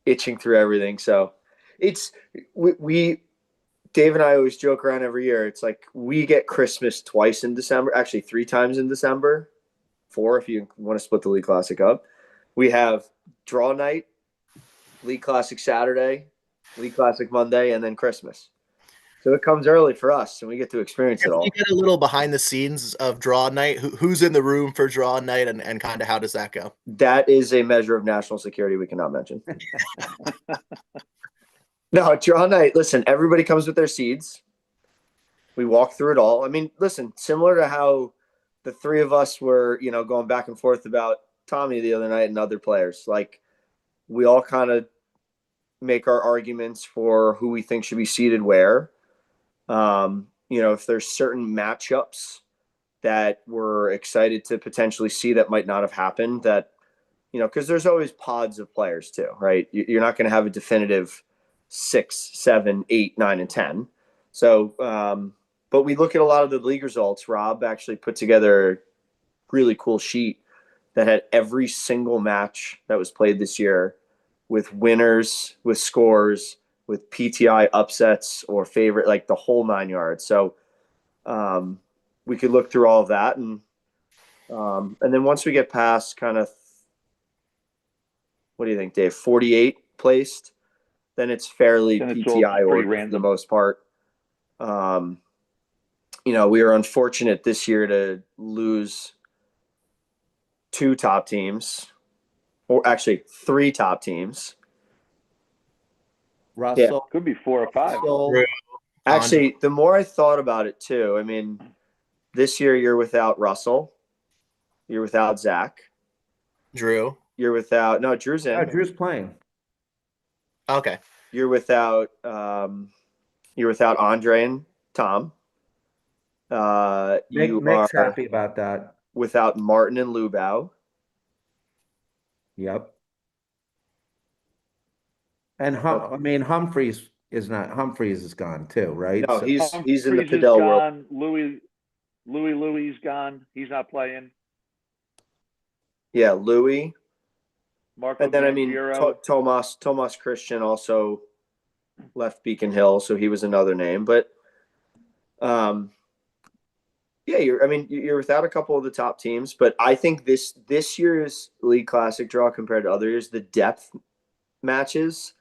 itching through everything. So it's, we Dave and I always joke around every year. It's like we get Christmas twice in December, actually 3 times in December, 4 if you want to split the League Classic up. We have draw night, League Classic Saturday, League Classic Monday, and then Christmas. So it comes early for us, and we get to experience it If all. you get a little behind the scenes of draw night, who's in the room for draw night, and kind of how does that go? That is a measure of national security we cannot mention. No, draw night. Listen, everybody comes with their seeds. We walk through it all. I mean, listen, similar to how the 3 of us were, you know, going back and forth about Tommy the other night and other players. Like, we all kind of make our arguments for who we think should be seated where. You know, if there's certain matchups that we're excited to potentially see that might not have happened. That, because there's always pods of players too, right? You're not going to have a definitive 6, 7, 8, 9, and 10. So, but we look at a lot of the league results. Rob actually put together a really cool sheet that had every single match that was played this year with winners, with scores, with PTI upsets or favorite, like the whole 9 yards. So we could look through all of that. And then once we get past kind of, what do you think, Dave? 48 placed, then it's fairly PTI order for the most part. We were unfortunate this year to lose 2 top teams, or actually 3 top teams. Russell. Could be 4 or 5. Actually, the more I thought about it too, I mean, this year you're without Russell. You're without Zach. Drew. You're without, no, Drew's in. No, Drew's playing. Okay. You're without Andre and Tom. Mick's happy about that. Without Martin and Lubau. Yep. And Humphreys is gone too, right? No, So, he's in the Padel world. Louis gone. He's not playing. Yeah, Louis. Marco And then Banchero. Tomas Christian also left Beacon Hill, so he was another name. But you're without a couple of the top teams, but I think this year's League Classic draw compared to other years, the depth matches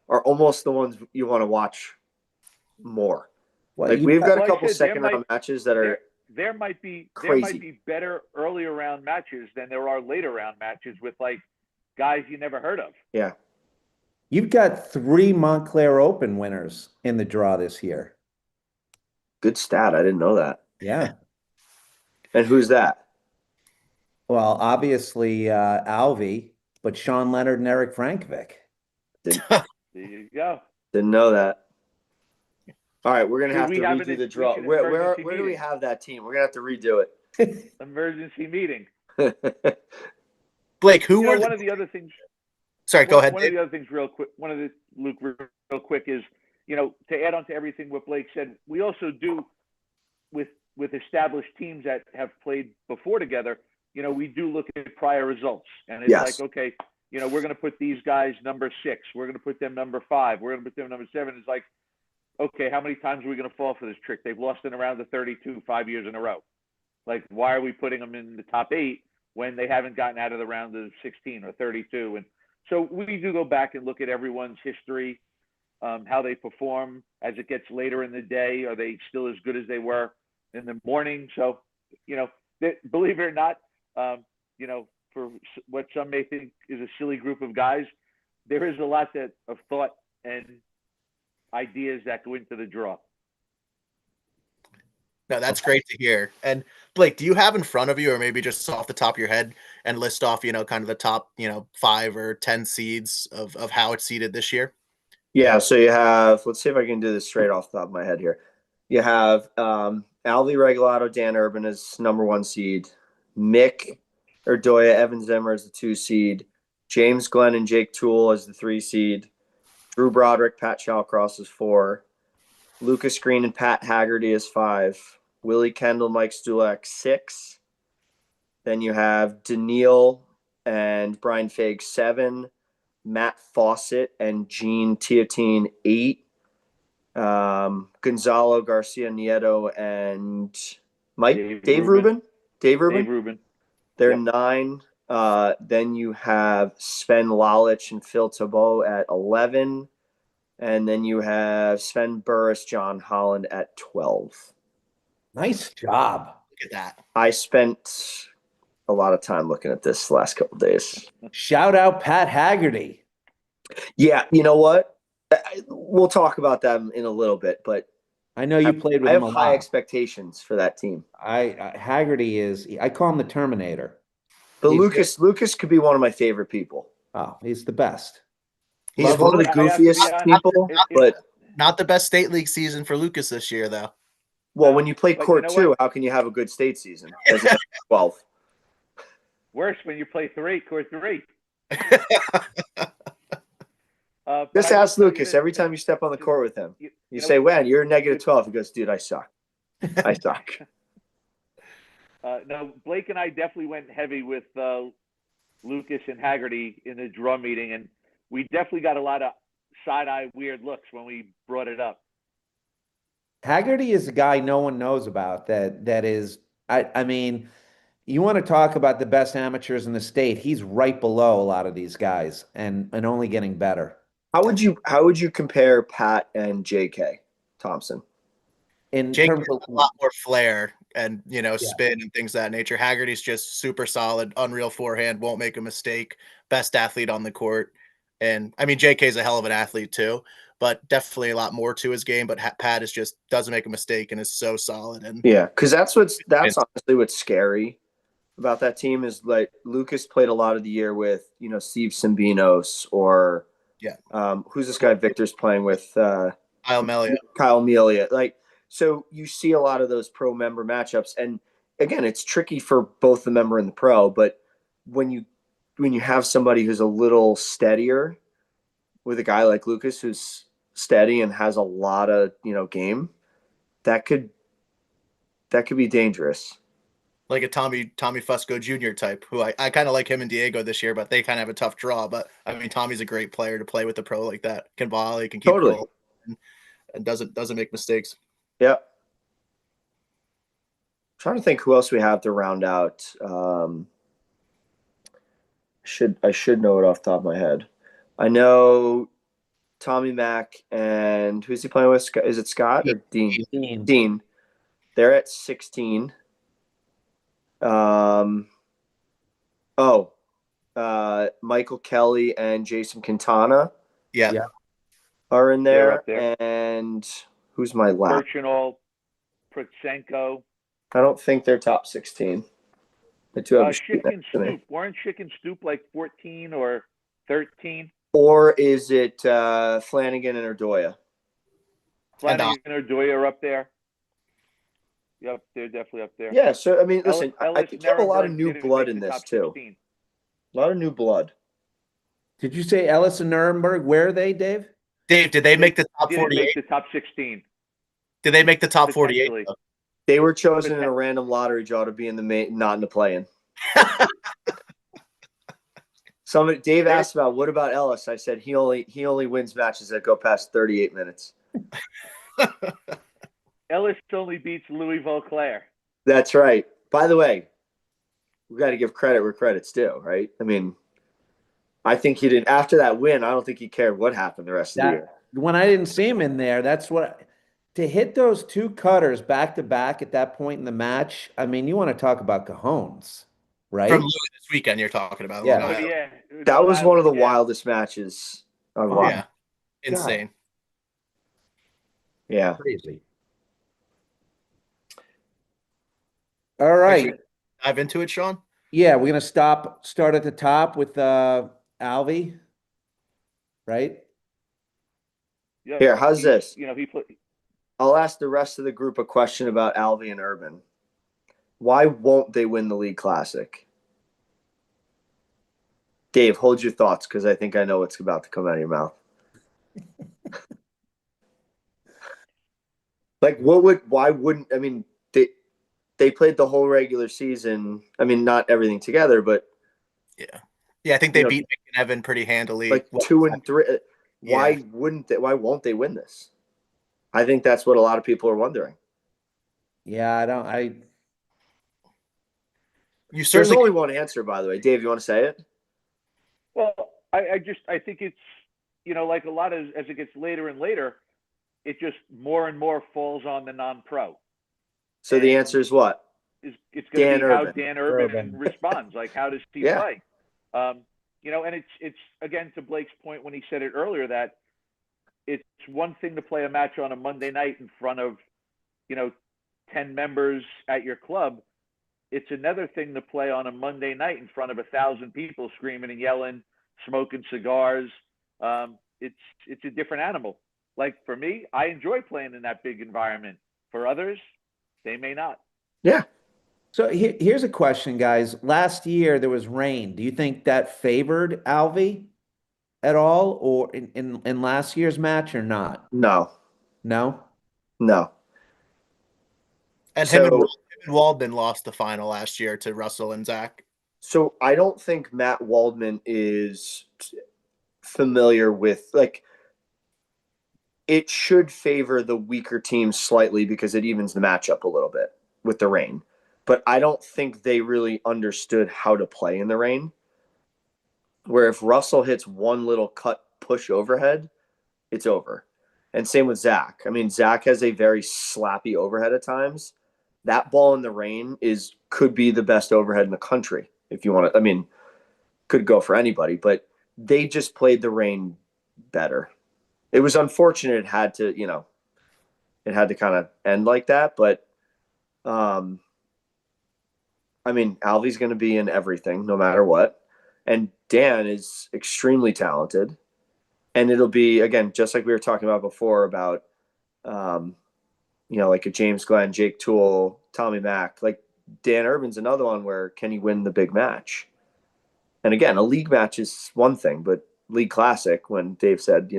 are almost the ones you want to watch more. well, We've got a couple second round matches that are there might be crazy. Better earlier round matches than there are later round matches with like guys you never heard of. Yeah. You've got 3 Montclair Open winners in the draw this year. Good stat. I didn't know that. Yeah. And who's that? Well, obviously Alvey, but Sean Leonard and Eric Frankovic. There you go. Didn't know that. All right, we're gonna have to have redo the draw. Where do we have that team? We're gonna have to redo it. Emergency meeting. Blake, who were one of the other things? Sorry, go ahead. One of the other things, real quick. Luke, real quick is, to add on to everything what Blake said, we also do with established teams that have played before together. We do look at prior results, and it's like, okay, we're going to put these guys number 6. We're going to put them number 5. We're going to put them number 7. It's like, okay, how many times are we going to fall for this trick? They've lost in around the 32 5 years in a row. Like, why are we putting them in the top 8 when they haven't gotten out of the round of 16 or 32? And so we do go back and look at everyone's history, how they perform as it gets later in the day. Are they still as good as they were in the morning? So, believe it or not, for what some may think is a silly group of guys, there is a lot of thought and ideas that go into the draw. No, that's great to hear. And Blake, do you have in front of you, or maybe just off the top of your head, and list off, kind of the top, 5 or 10 seeds of how it's seeded this year? Yeah. So you have, let's see if I can do this straight off the top of my head here. You have Alvey Regalado, Dan Urban as number 1 seed, Mick Erdoya, Evan Zimmer as the 2 seed, James Glenn and Jake Toole as the 3 seed, Drew Broderick, Pat Shawcross as 4, Lucas Green and Pat Haggerty as 5, Willie Kendall, Mike Stulak 6. Then you have Daniil and Brian Fagg 7, Matt Fawcett and Gene Teotine 8, Gonzalo Garcia Nieto and Dave Rubin. They're 9. Then you have Sven Lalich and Phil Tebow at 11. And then you have Sven Burris, John Holland at 12. Nice job. Look at that. I spent a lot of time looking at this last couple of days. Shout out Pat Haggerty. Yeah, you know what? We'll talk about them in a little bit, but I know you played with him a lot. I have high expectations for that team. Haggerty I call him the Terminator. But Lucas could be one of my favorite people. Oh, he's the best. He's one of the goofiest people, but not the best state league season for Lucas this year, though. Well, when you play But you court know two, what? how can you have a good state season? As a 12. Worse when you play court three. But Just I will ask tell you Lucas this, every that- time you step on the court with him. you You know, say, "When you're negative 12," he goes, "Dude, I suck. I suck." no, Blake and I definitely went heavy with Lucas and Haggerty in the drum meeting, and we definitely got a lot of side-eye weird looks when we brought it up. Haggerty is a guy no one knows about that is I mean, you want to talk about the best amateurs in the state. He's right below a lot of these guys and only getting better. How would you compare Pat and J.K. Thompson? In Jake terms has of a lot more flair and Yeah. spin and things of that nature. Haggerty's just super solid, unreal forehand, won't make a mistake, best athlete on the court. And I mean, JK's a hell of an athlete too, but definitely a lot more to his game. But Pat is just doesn't make a mistake and is so solid. And Yeah, because that's honestly what's scary about that team is like Lucas played a lot of the year with Steve Simbinos or Yeah. Who's this guy Victor's playing with? Kyle Melia. Kyle Melia. Like, so you see a lot of those pro member matchups, and again, it's tricky for both the member and the pro. But when you have somebody who's a little steadier with a guy like Lucas who's steady and has a lot of game, that could be dangerous. Like a Tommy Fusco Jr. type, who I kind of like him and Diego this year, but they kind of have a tough draw. But I mean, Tommy's a great player to play with a pro like that. Can volley, can keep Totally. goal, and doesn't make mistakes. Yeah. Trying to think who else we have to round out. I should know it off the top of my head. I know Tommy Mack and who's he playing with? Is it Scott or Dean? Dean. They're at 16. Michael Kelly and Jason Quintana Yeah. are in They're there. up there. And who's my last? Birchinall, Protsenko, I don't think they're top 16. The two have a sheet Schick and next to me. Stoop. Weren't Schick and Stoop like 14 or 13? Or is it Flanagan and Erdoya? Flanagan or Doy are up there. Yep, they're definitely up there. Yeah, so I mean, listen, I Ellis think you have a lot of Nirenberg new didn't blood make in the this top too. 16. A lot of new blood. Did you say Ellis and Nuremberg? Where are they, Dave? Dave, did they make the top Didn't 48? make the top 16. Did they make the top 48? Potentially. They were chosen in a random lottery draw to be in the main, not in the play-in. Dave asked about what about Ellis? I said he only wins matches that go past 38 minutes. Ellis only beats Louis Vauclair. That's right. By the way, we got to give credit where credit's due, right? I mean, I think he didn't after that win. I don't think he cared what happened the rest of the year. When I didn't see him in there, that's what to hit those two cutters back to back at that point in the match. I mean, you want to talk about cajones, right? From Louis this weekend, you're talking about. Yeah. Long Oh, Island. yeah. That was one of the Yeah. wildest matches I've watched. Yeah. Insane. Yeah. Crazy. All right. Dive into it, Sean. Yeah, we're gonna start at the top with Alvy, right? Yeah, Here, how's this? You know, he put. I'll ask the rest of the group a question about Alvy and Urban. Why won't they win the League Classic? Dave, hold your thoughts because I think I know what's about to come out of your mouth. Like, why wouldn't, I mean, they played the whole regular season. I mean, not everything together, but. Yeah, I think they beat Nick and Evan pretty handily. Like 2 and 3. Why won't they win this? I think that's what a lot of people are wondering. Yeah, You There's certainly only one answer, by the way. Dave, you want to say it? Well, I think it's, like a lot as it gets later and later, it just more and more falls on the non-pro. So the answer is what? It's going to be how Urban. Dan Urban responds. Like, how does he play? And it's again, to Blake's point when he said it earlier, that it's one thing to play a match on a Monday night in front of, 10 members at your club. It's another thing to play on a Monday night in front of 1,000 people screaming and yelling, smoking cigars. It's a different animal. Like, for me, I enjoy playing in that big environment. For others, they may not. Yeah. So here's a question, guys. Last year there was rain. Do you think that favored Alvy at all, or in last year's match, or not? No. No? No. And So him and Waldman lost the final last year to Russell and Zach. so I don't think Matt Waldman is familiar with, like, it should favor the weaker teams slightly because it evens the matchup a little bit with the rain. But I don't think they really understood how to play in the rain. Where if Russell hits one little cut push overhead, it's over. And same with Zach. I mean, Zach has a very slappy overhead at times. That ball in the rain could be the best overhead in the country if you want to. I mean, could go for anybody, but they just played the rain better. It was unfortunate it had to kind of end like that, but I mean, Alvy's going to be in everything no matter what. And Dan is extremely talented. And it'll be, again, just like we were talking about before about, like a James Glenn, Jake Toole, Tommy Mack. Like Dan Urban's another one where can he win the big match? And again, a league match is one thing, but League Classic, when Dave said,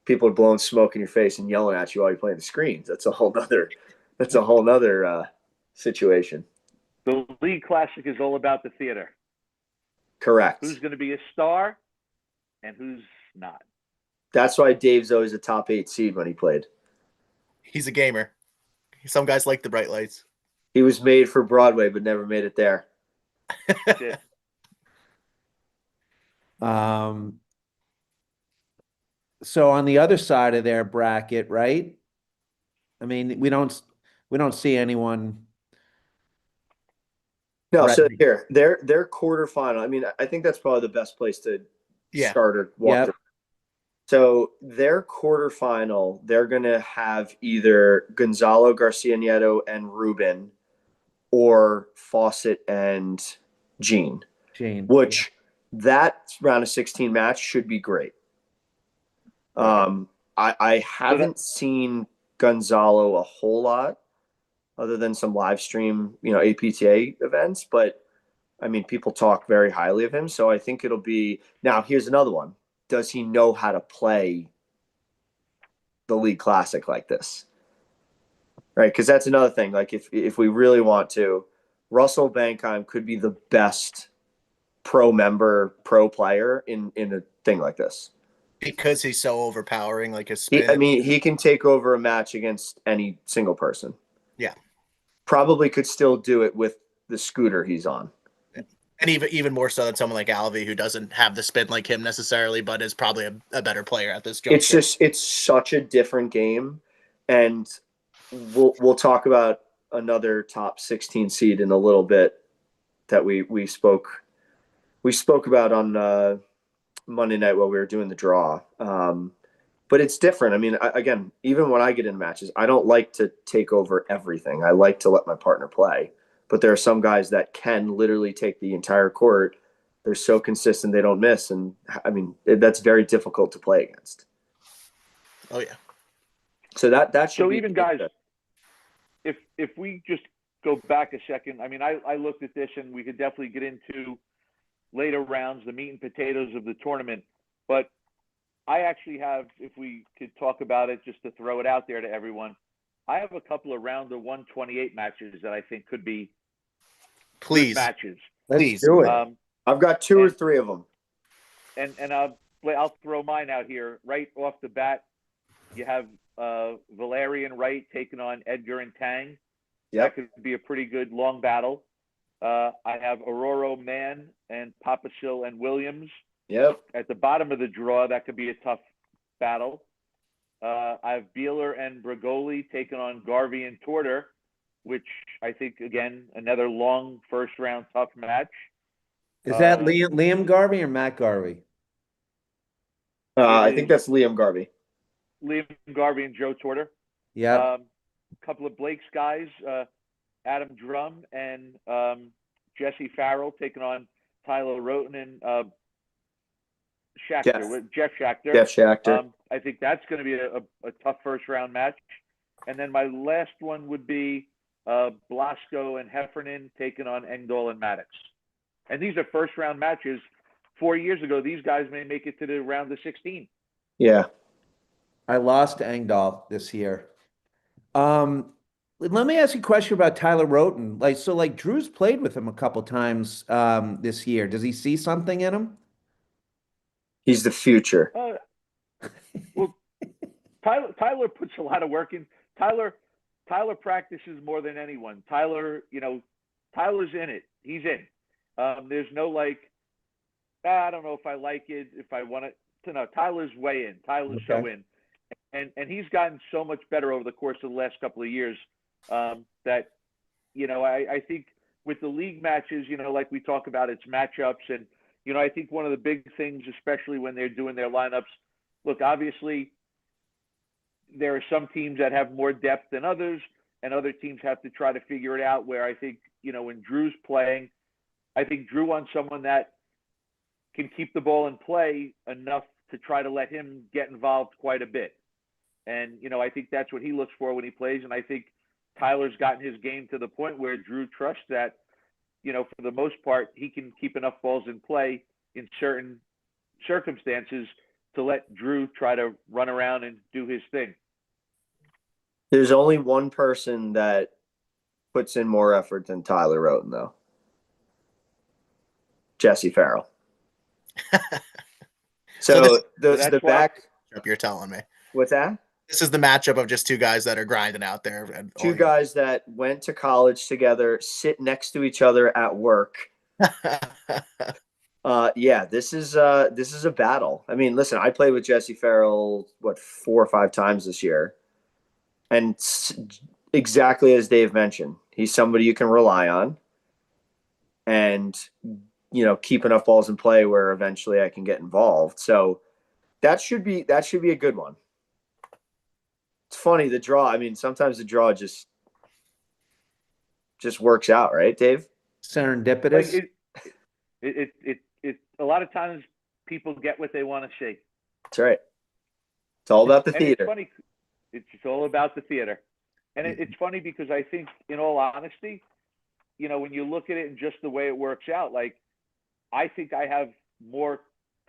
people are blowing smoke in your face and yelling at you while you're playing the screens, that's a whole nother situation. The League Classic is all about the theater. Correct. Who's going to be a star and who's not. That's why Dave's always a top 8 seed when he played. He's a gamer. Some guys like the bright lights. He was made for Broadway, but never made it there. Yeah. So on the other side of their bracket, right? I mean, we don't see anyone. No, Right. so here, their quarterfinal. I mean, I think that's probably the best place to start or walk Yep. through. So their quarterfinal, they're gonna have either Gonzalo Garcia Nieto and Ruben, or Fawcett and Gene. Which that round of 16 match should be great. I haven't seen Gonzalo a whole lot other than some live stream, APTA events, but I mean, people talk very highly of him. So I think it'll be, now here's another one. Does he know how to play the League Classic like this? Right. Cause that's another thing. Like if we really want to, Russell Bankheim could be the best pro player in a thing like this. Because he's so overpowering, like his spin. He can take over a match against any single person. Yeah. Probably could still do it with the scooter he's on. And even more so than someone like Alvy, who doesn't have the spin like him necessarily, but is probably a better player at this juncture. It's such a different game. And we'll talk about another top 16 seed in a little bit that we spoke about on Monday night while we were doing the draw. But it's different. I mean, again, even when I get in matches, I don't like to take over everything. I like to let my partner play. But there are some guys that can literally take the entire court. They're so consistent, they don't miss. And I mean, that's very difficult to play against. Oh yeah. So that should So be even guys, if we just go back a second, I mean, I looked at this and we could definitely get into later rounds, the meat and potatoes of the tournament. But I actually have, if we could talk about it, just to throw it out there to everyone, I have a couple of round of 128 matches that I think could be good matches. Let's do it. I've got 2 or 3 of them. And I'll throw mine out here right off the bat. You have Valerian Wright taking on Edgar and Tang. Yep. That could be a pretty good long battle. I have Aurora Mann and Papasil and Williams. Yep. At the bottom of the draw, that could be a tough battle. I have Beeler and Bragoli taking on Garvey and Torter, which I think, again, another long first round tough match. Is that Liam Garvey or Matt Garvey? I think that's Liam Garvey. Liam Garvey and Joe Torter. Yeah. A couple of Blake's guys, Adam Drum and Jesse Farrell taking on Tyler Roten and Jeff Schachter. I think that's going to be a tough first round match. And then my last one would be Blasco and Heffernan taking on Engdahl and Maddox. And these are first round matches. 4 years ago, these guys may make it to the round of 16. Yeah. I lost to Engdahl this year. Let me ask you a question about Tyler Roten. Like Drew's played with him a couple times this year. Does he see something in him? He's the future. Well, Tyler puts a lot of work in. Tyler practices more than anyone. Tyler's in it. He's in. There's no like, I don't know if I like it, if I want it to know. Tyler's way in. Tyler's so in. And he's gotten so much better over the course of the last couple of years that, I think with the league matches, like we talk about, it's matchups. And, I think one of the big things, especially when they're doing their lineups, look, obviously, there are some teams that have more depth than others, and other teams have to try to figure it out. Where I think, when Drew's playing, I think Drew wants someone that can keep the ball in play enough to try to let him get involved quite a bit. And, I think that's what he looks for when he plays. And I think Tyler's gotten his game to the point where Drew trusts that, for the most part, he can keep enough balls in play in certain circumstances to let Drew try to run around and do his thing. There's only one person that puts in more effort than Tyler Roten, though. Jesse Farrell. So the back. You're telling me. What's that? This is the matchup of just two guys that are grinding out there. Two guys that went to college together, sit next to each other at work. Yeah, this is a battle. I mean, listen, I played with Jesse Farrell 4 or 5 times this year, and exactly as Dave mentioned, he's somebody you can rely on, and keep enough balls in play where eventually I can get involved. So that should be a good one. It's funny, the draw. I mean, sometimes the draw just works out, right, Dave? Serendipitous. Like it a lot of times people get what they want to see. That's right. It's all about the And theater. It's funny. It's all about the theater. And it's funny because I think, in all honesty, when you look at it and just the way it works out, like, I think I have more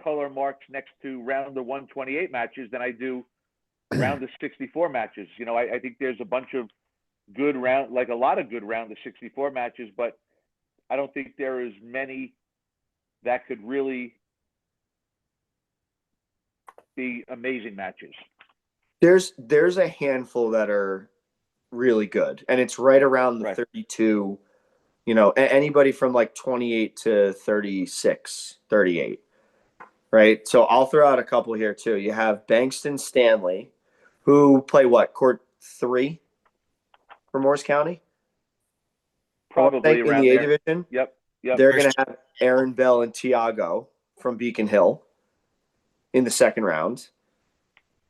color marks next to round of 128 matches than I do round of 64 matches. I think there's a bunch of good a lot of good round of 64 matches, but I don't think there is many that could really be amazing matches. There's a handful that are really good, and it's right around the 32, anybody from like 28 to 36, 38, right? So I'll throw out a couple here too. You have Bankston Stanley, who play court 3 for Morris County? Probably in around the A there. division. Yep. They're going to have Aaron Bell and Tiago from Beacon Hill in the second round.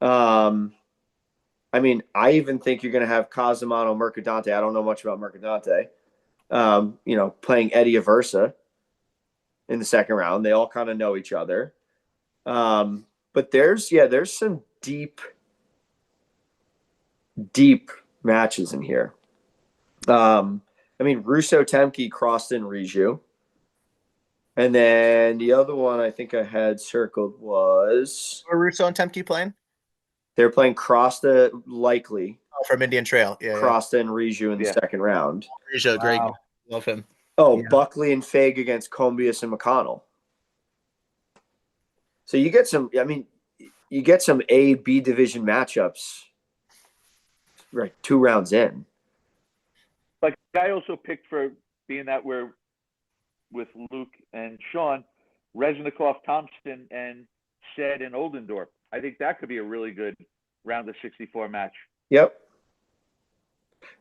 I mean, I even think you're going to have Casimano Mercadante. I don't know much about Mercadante. Playing Eddie Aversa in the second round. They all kind of know each other. But there's some deep matches in here. I mean, Russo Temke, Croston, Riju. And then the other one I think I had circled was... Are Russo and Temke playing? They're playing Crosta, likely. Oh, from Indian Trail. Yeah. Crosta and Riju in the second round. Riju, great. Love him. Oh, yeah. Buckley and Fague against Combius and McConnell. So you get some A-B division matchups right 2 rounds in. Like, I also picked, for being that we're with Luke and Sean, Reznikov, Thompson, and Sed and Oldendorf. I think that could be a really good round of 64 match. Yep.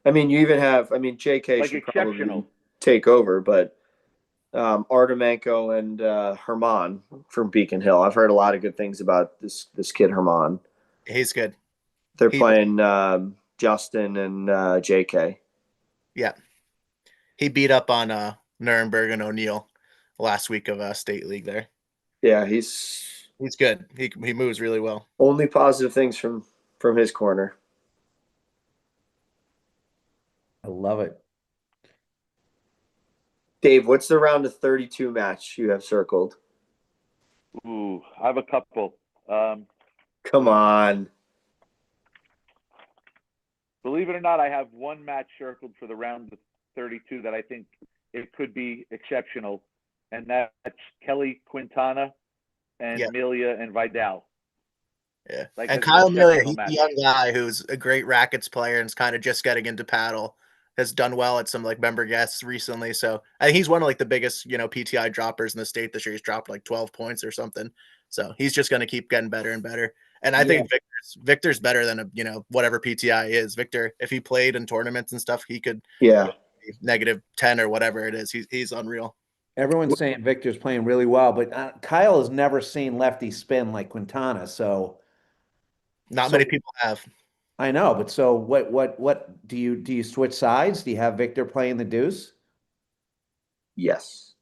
I mean, you even have, JK like should exceptional. Probably take over, but Artemenko and Herman from Beacon Hill. I've heard a lot of good things about this kid, Herman. He's good. They're playing Justin and JK. Yeah. He beat up on Nuremberg and O'Neill last week of State League there. Yeah, he's good. He moves really well. Only positive things from his corner. I love it. Dave, what's the round of 32 match you have circled? Ooh, I have a couple. Come on. Believe it or not, I have one match circled for the round of 32 that I think it could be exceptional, and that's Kelly Quintana and Yeah. Melia and Vidal. Yeah. Like And an Kyle Miller, exceptional he's match. a young guy who's a great rackets player and is kind of just getting into paddle. Has done well at some like member guests recently. So I think he's one of like the biggest, PTI droppers in the state this year. He's dropped like 12 points or something. So he's just going to keep getting better and better. And I think Victor's better than whatever PTI is. Victor, if he played in tournaments and stuff, he could be -10 or whatever it is. He's unreal. Everyone's saying Victor's playing really well, but Kyle has never seen lefty spin like Quintana, so Not many people have. I know, but so what do you switch sides? Do you have Victor playing the deuce, Yes.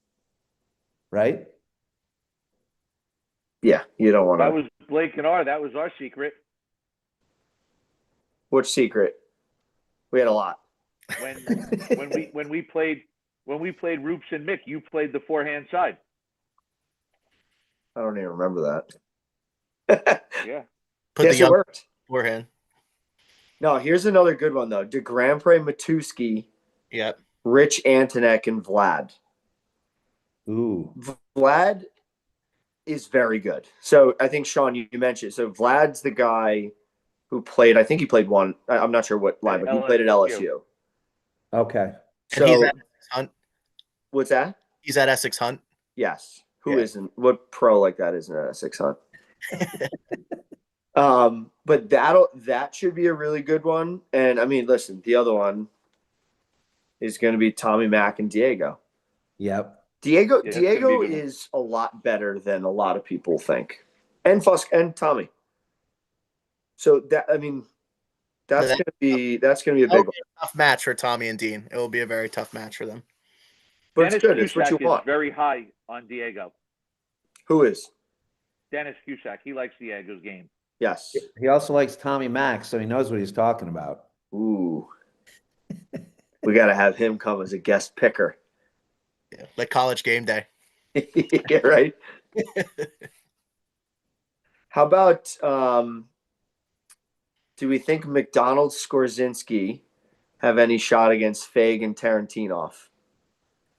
right? Yeah, you don't want That to. was Blake and that was our secret. Which secret? We had a lot. When we played Roops and Mick, you played the forehand side. I don't even remember that. Yeah. Guess it worked. Forehand. No, here's another good one though. DeGrampre Matuski, Yep. Rich Antonek, and Vlad. Ooh. Vlad is very good. So I think Sean, you mentioned. So Vlad's the guy who played. I think he played one. I'm not sure what line, but he played at LSU. Okay. And he's at Essex Hunt. What's that? He's at Essex Hunt. Yes. Who isn't? What pro like that isn't at Essex Hunt? But that should be a really good one. And I mean, listen, the other one is going to be Tommy Mack and Diego. Yep. Diego is a lot better than a lot of people think, and Fusk and Tommy. So that's going to be a big one. Tough match for Tommy and Dean. It will be a very tough match for them. But Dennis it's good. It's what you Cusack want. is very high on Diego. Who is? Dennis Cusack. He likes Diego's game. Yes. He also likes Tommy Mack, so he knows what he's talking about. Ooh. We got to have him come as a guest picker. Yeah, like College Game Day. Yeah, right. How about do we think McDonald Skorzinski have any shot against Fag and Tarantinov?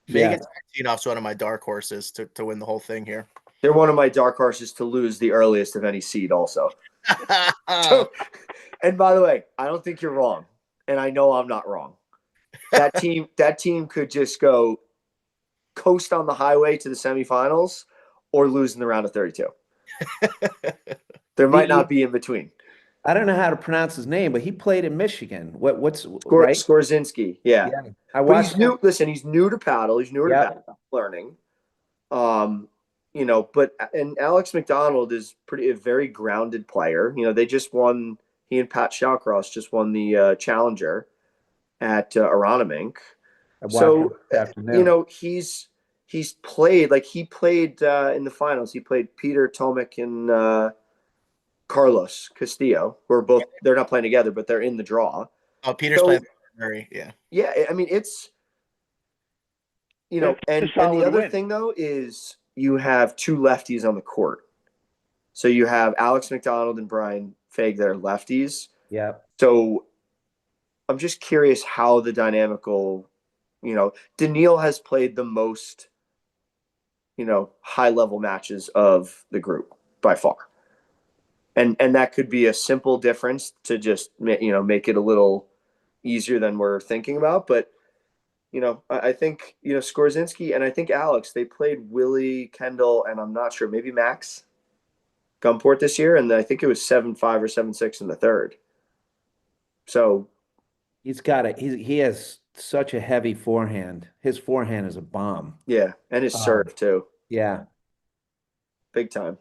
Fag and Tarantinov's one of my dark horses to win the whole thing here. They're one of my dark horses to lose the earliest of any seed also. So, and by the way, I don't think you're wrong. And I know I'm not wrong. That team could just go coast on the highway to the semifinals or lose in the round of 32. There might not be in between. I don't know how to pronounce his name, but he played in Michigan. What's right? Skorzinski. Yeah. I watched. But he's new. Listen, he's new to paddle. He's newer to paddle, learning. But Alex McDonald is a very grounded player. They just won. He and Pat Shawcross just won the Challenger at Aronimink. So he's played in the finals. He played Peter Tomek and Carlos Castillo, who are they're not playing together, but they're in the draw. Oh, Peter's playing Murray. Yeah. Yeah. I mean, it's, and the other thing though is you have two lefties on the court. So you have Alex McDonald and Brian Fag that are lefties. Yeah. So I'm just curious how the dynamical, Daniil has played the most, high level matches of the group by far. And that could be a simple difference to just, make it a little easier than we're thinking about. But, I think, Skorzinski and I think Alex, they played Willie, Kendall, and I'm not sure, maybe Max Gumport this year. And I think it was 7-5 or 7-6 in the third. So he has such a heavy forehand. His forehand is a bomb. Yeah. And his serve too. Yeah. Big time.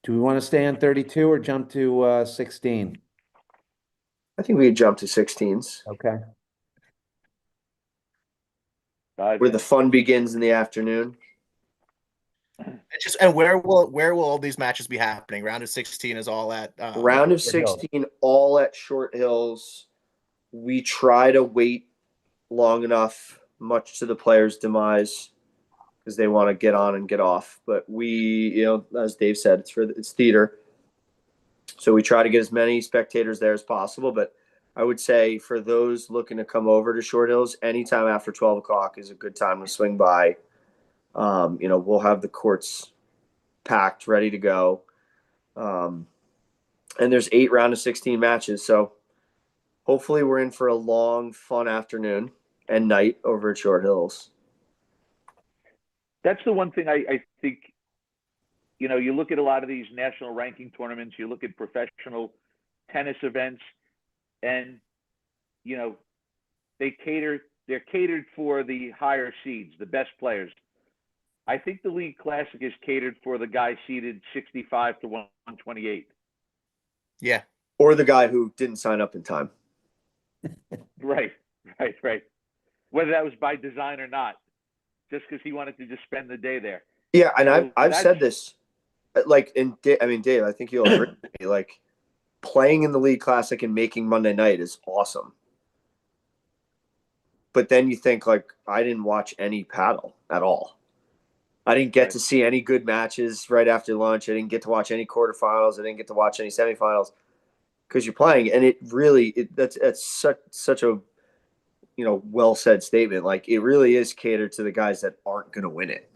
Do we want to stay on 32 or jump to 16? I think we could jump to 16s. Okay. Where the fun begins in the afternoon. And where will all these matches be happening? Round of 16 is all at Round of Short Hills. 16, all at Short Hills. We try to wait long enough, much to the players' demise, because they want to get on and get off. But we, as Dave said, it's theater, so we try to get as many spectators there as possible. But I would say for those looking to come over to Short Hills, anytime after 12 o'clock is a good time to swing by. We'll have the courts packed, ready to go. And there's 8 round of 16 matches, so hopefully we're in for a long, fun afternoon and night over at Short Hills. That's the one thing I think, you look at a lot of these national ranking tournaments, you look at professional tennis events, and, they're catered for the higher seeds, the best players. I think the League Classic is catered for the guy seeded 65 to 128. Yeah. Or the guy who didn't sign up in time. Right. Whether that was by design or not, just because he wanted to just spend the day there. Yeah, and So I've said this, Dave, I think you'll agree with me. Like, playing in the League Classic and making Monday night is awesome. But then you think, like, I didn't watch any paddle at all. I didn't get to see any good matches right after lunch. I didn't get to watch any quarterfinals. I didn't get to watch any semifinals because you're playing. And that's such a well said statement. Like, it really is catered to the guys that aren't going to win it,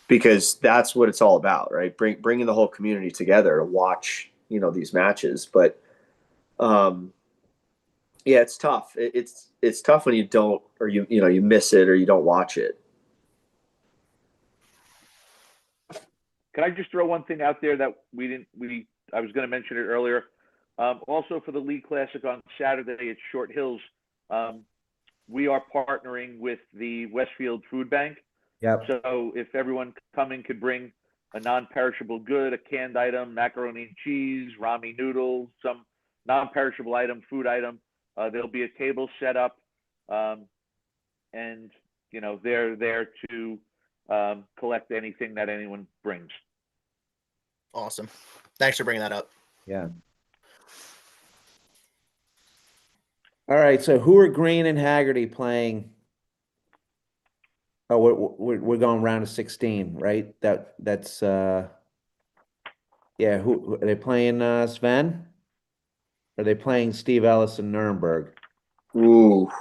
because that's what it's all about, right? Bringing the whole community together to watch these matches. But yeah, it's tough. It's tough when you don't, or you miss it, or you don't watch it. Can I just throw one thing out there that I was going to mention it earlier. Also for the League Classic on Saturday at Short Hills, we are partnering with the Westfield Food Bank. Yep. So if everyone coming could bring a non-perishable good, a canned item, macaroni and cheese, ramen noodles, some non-perishable item, food item, there'll be a table set up, and they're there to collect anything that anyone brings. Awesome. Thanks for bringing that up. Yeah. All right. So who are Green and Haggerty playing? Oh, we're going round of 16, right? That's yeah. Who are they playing? Sven? Are they playing Steve Ellis in Nuremberg? Ooh.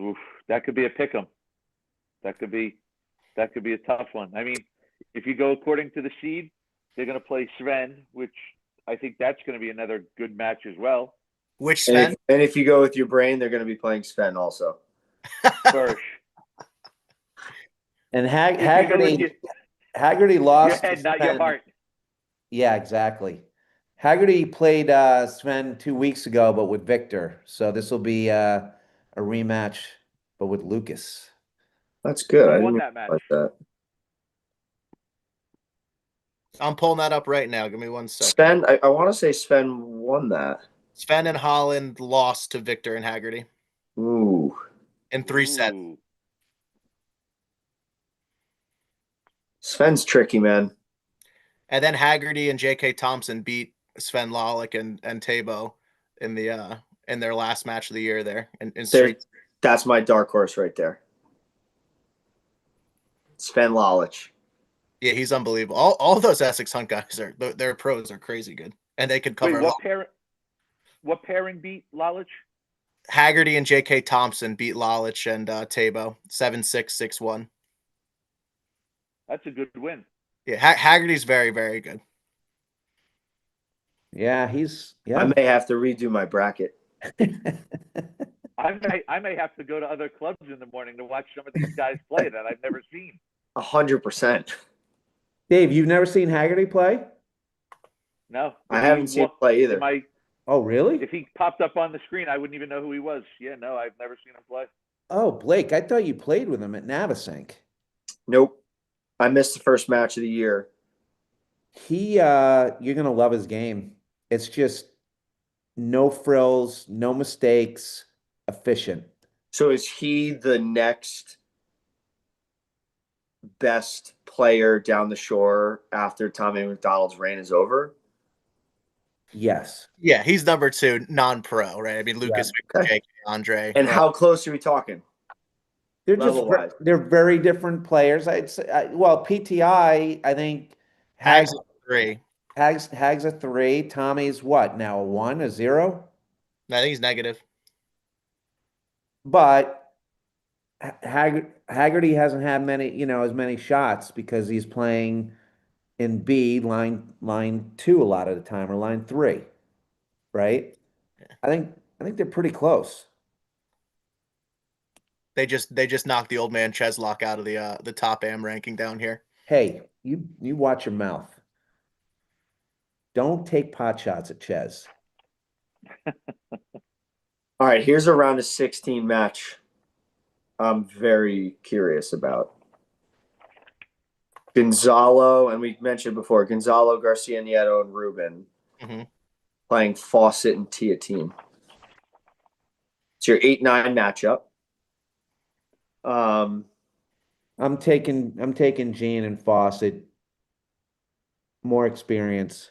Oof, that could be a pick 'em. That could be a tough one. I mean, if you go according to the seed, they're going to play Sven, which I think that's going to be another good match as well. Which Sven? And if you go with your brain, they're going to be playing Sven also. First. And Haggerty lost. Your head, not your heart. Yeah, exactly. Haggerty played Sven 2 weeks ago, but with Victor. So this will be a rematch, but with Lucas. That's good. I Who won didn't that match? like that. I'm pulling that up right now. Give me 1 second. Sven, I want to say Sven won that. Sven and Holland lost to Victor and Haggerty Ooh. in 3 sets. Ooh. Sven's tricky, man. And then Haggerty and J.K. Thompson beat Sven Lalick and Tabo in their last match of the year there. That's my dark horse right there. Sven Lalick. Yeah, he's unbelievable. All those Essex Hunt guys their pros are crazy good, and they could cover. Wait, what pairing beat Lalick? Haggerty and J.K. Thompson beat Lalick and Tabo 7-6, 6-1. That's a good win. Yeah, Haggerty's very, very good. Yeah, I may have to redo my bracket. I may have to go to other clubs in the morning to watch some of these guys play that I've never seen. 100%. Dave, you've never seen Haggerty play? No, I haven't seen him play either. Oh, really? If he popped up on the screen, I wouldn't even know who he was. Yeah, no, I've never seen him play. Oh, Blake, I thought you played with him at Navasink. Nope. I missed the first match of the year. You're gonna love his game. It's just no frills, no mistakes, efficient. So is he the next best player down the shore after Tommy McDonald's reign is over? Yes. Yeah, he's number 2, non-pro, right? I mean, Lucas, Okay. Jake, Andre. And how close are we talking? They're just Level-wise. they're very different players. I'd say, well, PTI, I think Hags is 3. Hags a 3. Tommy's what now? A 1, a 0? I think he's negative. But Haggerty hasn't had many, as many shots because he's playing in B line 2 a lot of the time, or line 3, right? I think they're pretty close. They just knocked the old man Cheslock out of the top AM ranking down here. Hey, you watch your mouth. Don't take pot shots at Ches. All right, here's a round of 16 match I'm very curious about. Gonzalo, and we mentioned before, Gonzalo, Garcia Nieto, and Ruben playing Fawcett and Tia team. It's your 8-9 matchup. I'm taking Gene and Fawcett. More experience.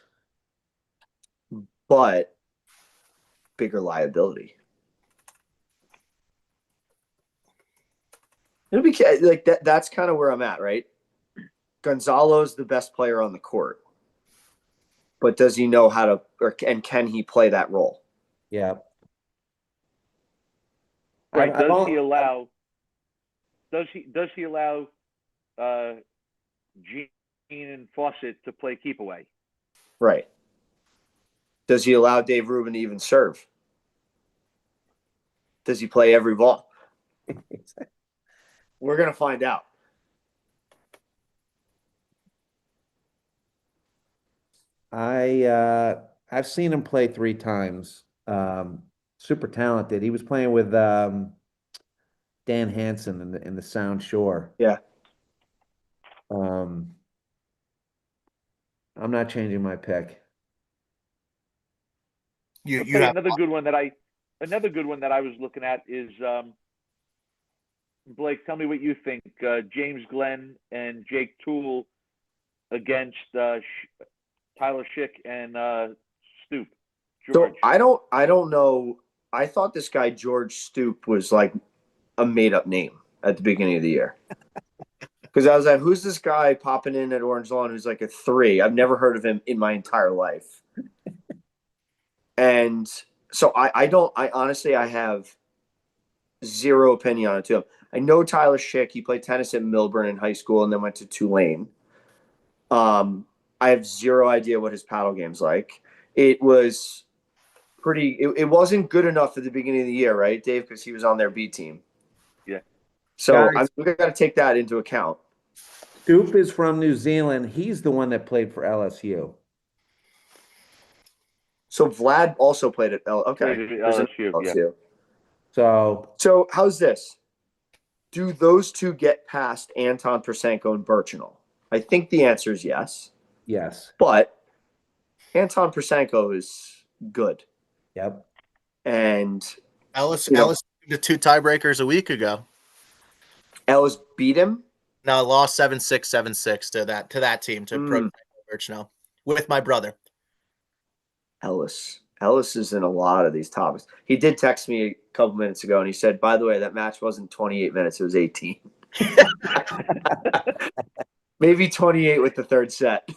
But bigger liability. It'll be like that. That's kind of where I'm at, right? Gonzalo's the best player on the court, but does he know how to, and can he play that role? Yeah. Right. Does he allow Gene and Fawcett to play keep away? Right. Does he allow Dave Rubin to even serve? Does he play every ball? We're going to find out. I've seen him play 3 times. Super talented. He was playing with Dan Hansen in the Sound Shore. Yeah. I'm not changing my pick. You have another good one that I was looking at is Blake. Tell me what you think. James Glenn and Jake Toole against Tyler Schick and Stoop. George. So I don't know. I thought this guy George Stoop was like a made up name at the beginning of the year. Because I was like, who's this guy popping in at Orange Lawn who's like a 3? I've never heard of him in my entire life. And so I honestly have zero opinion on it too. I know Tyler Schick. He played tennis at Milburn in high school and then went to Tulane. I have zero idea what his paddle game's like. It was it wasn't good enough at the beginning of the year, right, Dave? Because he was on their B team. Yeah. So Guys, we've got to take that into account. Stoop is from New Zealand. He's the one that played for LSU. So Vlad also played at okay. Played at LSU, yeah. So how's this? Do those two get past Anton Persenko and Birchinal? I think the answer is yes. Yes. But Anton Persenko is good. Yep. And Ellis the 2 tiebreakers a week ago. Ellis beat him. No, lost 7-6, 7-6 to that team, to Pro Birchinal, with my brother. Ellis is in a lot of these topics. He did text me a couple minutes ago, and he said, by the way, that match wasn't 28 minutes. It was 18. Maybe 28 with the third set.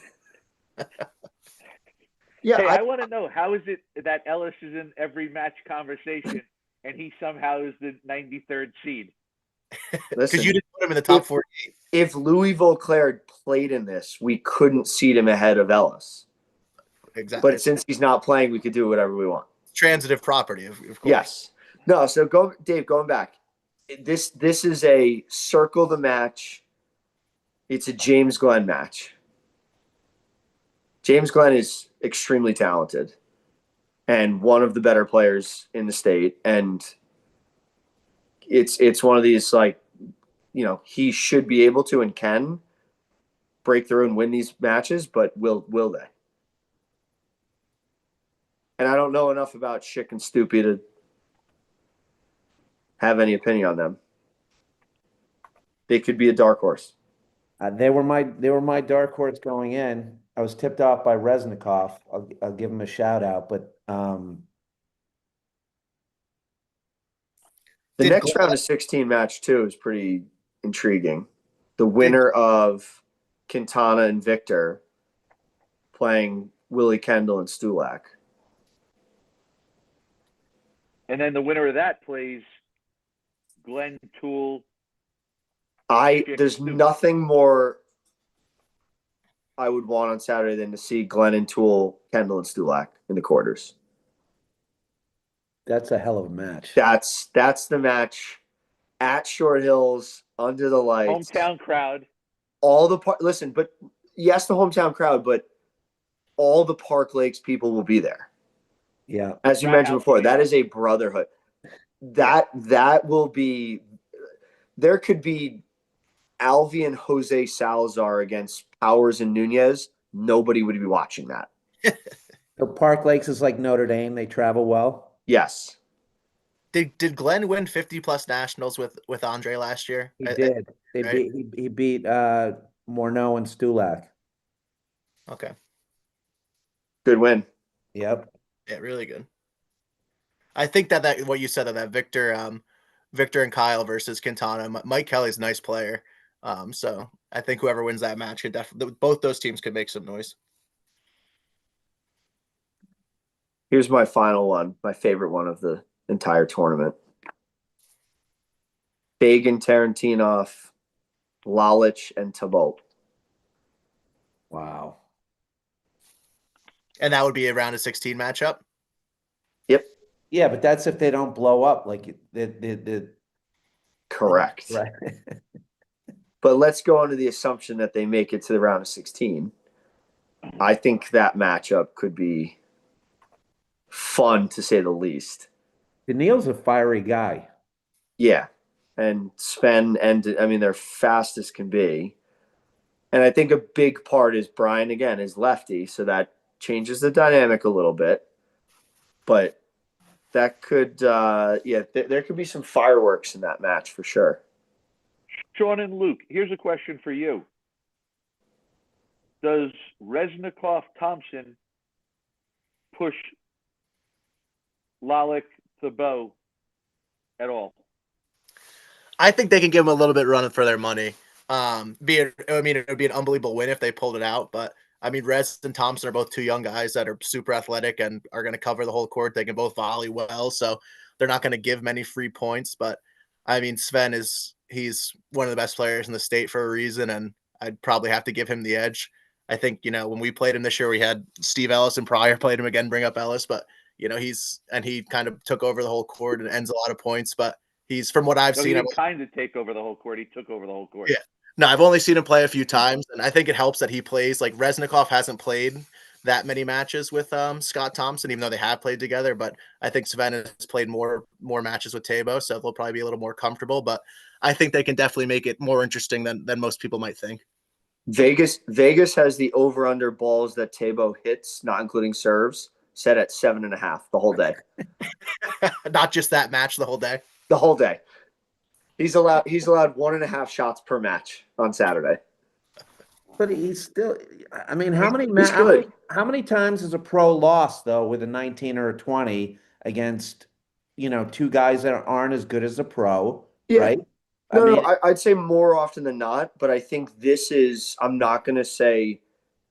Yeah, hey, I want to know, how is it that Ellis is in every match conversation and he somehow is the 93rd seed? Because you didn't put him in the top 48. If Louis Vauclair played in this, we couldn't seed him ahead of Ellis. Exactly. But since he's not playing, we could do whatever we want. Transitive property, of course. Yes. No, so Dave, going back. This is a circle the match. It's a James Glenn match. James Glenn is extremely talented and one of the better players in the state. And it's one of these, like, he should be able to and can break through and win these matches, but will they? And I don't know enough about Schick and Stoopy to have any opinion on them. They could be a dark horse. They were my dark horse going in. I was tipped off by Reznikov. I'll give him a shout out, but The Did next Glenn, round of 16 match too is pretty intriguing. The winner of Quintana and Victor playing Willie Kendall and Stulak. And then the winner of that plays Glenn Toole. There's nothing more I would want on Saturday than to see Glenn and Toole, Kendall and Stulak in the quarters. that's a hell of a match. That's the match at Short Hills under the lights. Hometown crowd. All the listen, but yes, the hometown crowd, but all the Park Lakes people will be there. Yeah. As you mentioned before, that is a brotherhood. That will be. There could be Alvy and Jose Salazar against Powers and Nunez. Nobody would be watching that. So Park Lakes is like Notre Dame. They travel well. Yes. Did Glenn win 50+ nationals with Andre last year? He did. Right? He beat Morneau and Stulak. Okay. Good win. Yep. Yeah, really good. I think that what you said of that Victor and Kyle versus Quintana, Mike Kelly's a nice player. So I think whoever wins that match could definitely, both those teams could make some noise. Here's my final one, my favorite one of the entire tournament. Fagan, Tarantinov, Lalich, and Tabot. Wow. And that would be a round of 16 matchup. Yep. Yeah, but that's if they don't blow up like the Correct. right. But let's go on to the assumption that they make it to the round of 16. I think that matchup could be fun, to say the least. Daniil's a fiery guy. Yeah. And Sven, they're fast as can be. And I think a big part is Brian, again, is lefty, so that changes the dynamic a little bit. But that could, there could be some fireworks in that match for sure. Sean and Luke, here's a question for you. Does Reznikov Thompson push Lalich Tabot at all? I think they can give them a little bit running for their money. It would be an unbelievable win if they pulled it out, but I mean, Rez and Thompson are both two young guys that are super athletic and are going to cover the whole court. They can both volley well, so they're not going to give many free points. But I mean, Sven he's one of the best players in the state for a reason, and I'd probably have to give him the edge. I think, when we played him this year, we had Steve Ellis and Pryor played him again, bring up Ellis, but he kind of took over the whole court and ends a lot of points, but he's, from what I've No, seen, he didn't kind of take over the whole court. He took over the whole court. Yeah. No, I've only seen him play a few times, and I think it helps that he plays. Like, Reznikov hasn't played that many matches with Scott Thompson, even though they have played together. But I think Sven has played more matches with Tabo, so they'll probably be a little more comfortable. But I think they can definitely make it more interesting than most people might think. Vegas has the over-under balls that Tabo hits, not including serves, set at 7.5 the whole day. Not just that match, the whole day. The whole day. He's allowed 1.5 shots per match on Saturday. But he's still. I mean, He's good. how many times has a pro lost though with a 19 or a 20 against two guys that aren't as good as a pro, Yeah. right? I'd say more often than not, but I think this is. I'm not going to say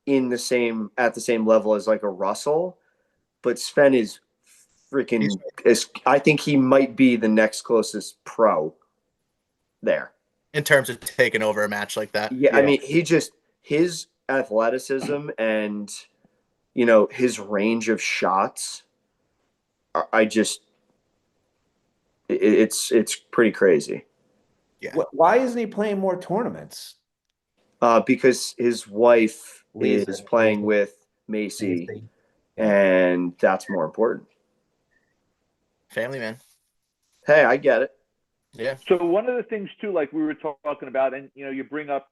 at the same level as like a Russell, but Sven is freaking. I think he might be the next closest pro there in terms of taking over a match like that. Yeah. I mean, his athleticism and his range of shots. It's pretty crazy. Yeah. Why isn't he playing more tournaments? Because his wife Lisa. is playing with Macy, and that's more important. Family, man. Hey, I get it. Yeah. So one of the things too, like we were talking about, and you bring up,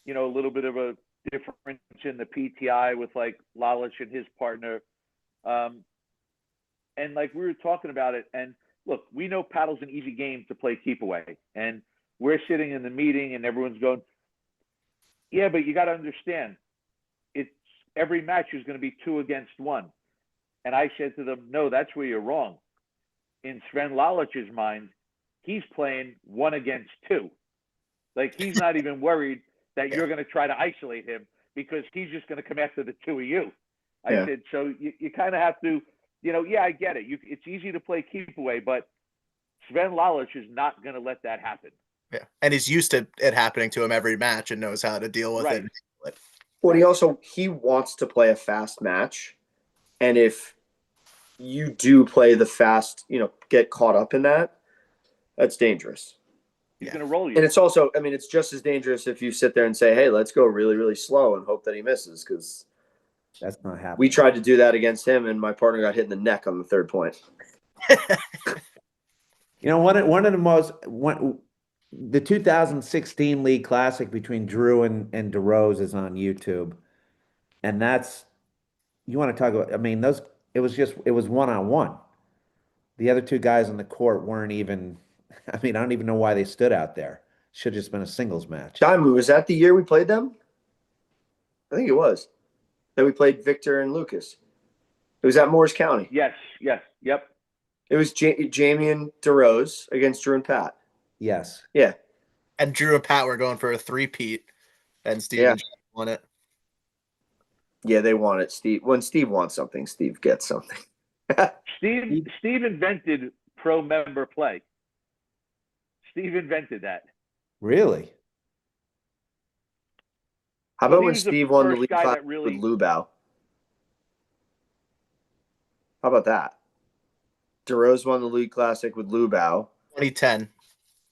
a little bit of a difference in the PTI with like Lalich and his partner, and like we were talking about it. And look, we know paddle's an easy game to play keep away, and we're sitting in the meeting and everyone's going, Yeah, but you got to understand, it's every match is going to be 2 against 1. And I said to them, no, that's where you're wrong. In Sven Lalich's mind, he's playing 1 against 2. Like, he's not even worried that you're going to try to isolate him because he's just going to come after the 2 of you. I Yeah. said, so you kind of have to, yeah, I get it. It's easy to play keep away, but Sven Lalich is not going to let that happen. Yeah, and he's used to it happening to him every match and knows how to deal with Right. it. But he wants to play a fast match, and if you do play the fast, get caught up in that, that's dangerous. He's Yeah. going to roll you. And it's also, I mean, it's just as dangerous if you sit there and say, "Hey, let's go really, really slow and hope that he misses," because That's not happening. we tried to do that against him, and my partner got hit in the neck on the 3rd point. One of the most the 2016 League Classic between Drew and DeRose is on YouTube, and that's you want to talk about. I mean, it was 1-on-1. The other 2 guys on the court weren't even. I mean, I don't even know why they stood out there. Should have just been a singles match. Diamond, was that the year we played them? I think it was. That we played Victor and Lucas. It was at Morris County. Yes, yep. It was Jamie and DeRose against Drew and Pat. Yes. Yeah. And Drew and Pat were going for a 3-peat, and Steven won it. Yeah, they want it. When Steve wants something, Steve gets something. Steve invented pro member play. Steve invented that. Really? How Well, about he when was the Steve won the first league guy class that really- with Lubau? How about that? DeRose won the league classic with Lubau, 2010.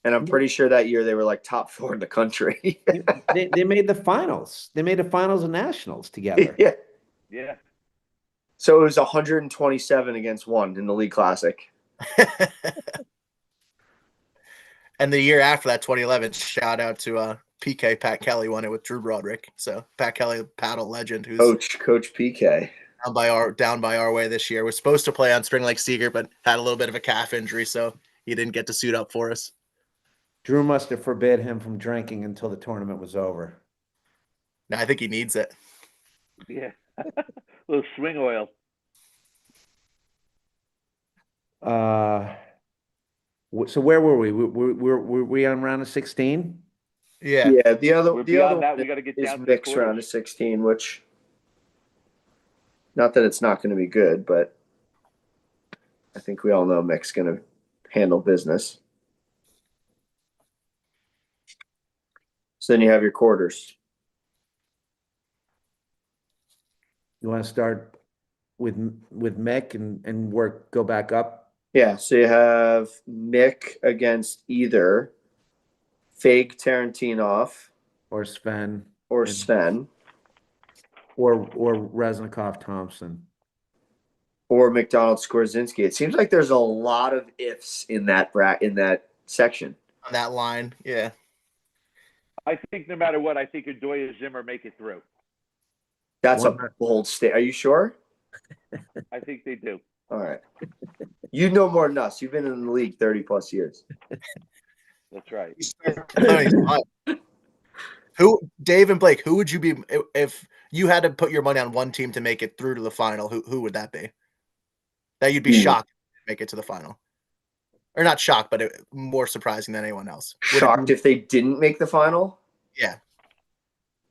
and I'm pretty sure that year they were like top 4 in the country. They made the finals. They made the finals and nationals together. Yeah. Yeah. So it was 127 against 1 in the league classic. And the year after that, 2011, shout out to PK Pat Kelly won it with Drew Broderick. So Pat Kelly, paddle legend, who's Coach PK. down by our way this year, was supposed to play on Spring Lake Seeger, but had a little bit of a calf injury, so he didn't get to suit up for us. Drew must have forbid him from drinking until the tournament was over. No, I think he needs it. Yeah. A little swing oil. So where were we? Were we on round of 16? Yeah. Yeah, the We're other beyond that. one We got to get is down to the mixed round of quarters. 16, which not that it's not going to be good, but I think we all know Mick's going to handle business. So then you have your quarters. You want to start with Mick and go back up? Yeah, so you have Mick against either Fake Tarantinov Or Sven or And- Sven or Reznikov Thompson. or McDonald Skorzynski. It seems like there's a lot of ifs in that section. On that line. Yeah. I think no matter what, I think Adoya Zimmer make it through. That's a One- bold state. Are you sure? I think they do. All right. You know more than us. You've been in the league 30 plus years. That's right. Dave and Blake, who would you be if you had to put your money on one team to make it through to the final? Who would that be? That you'd be shocked to make it to the final, or not shocked, but more surprising than anyone else. Shocked if they didn't make the final? Yeah,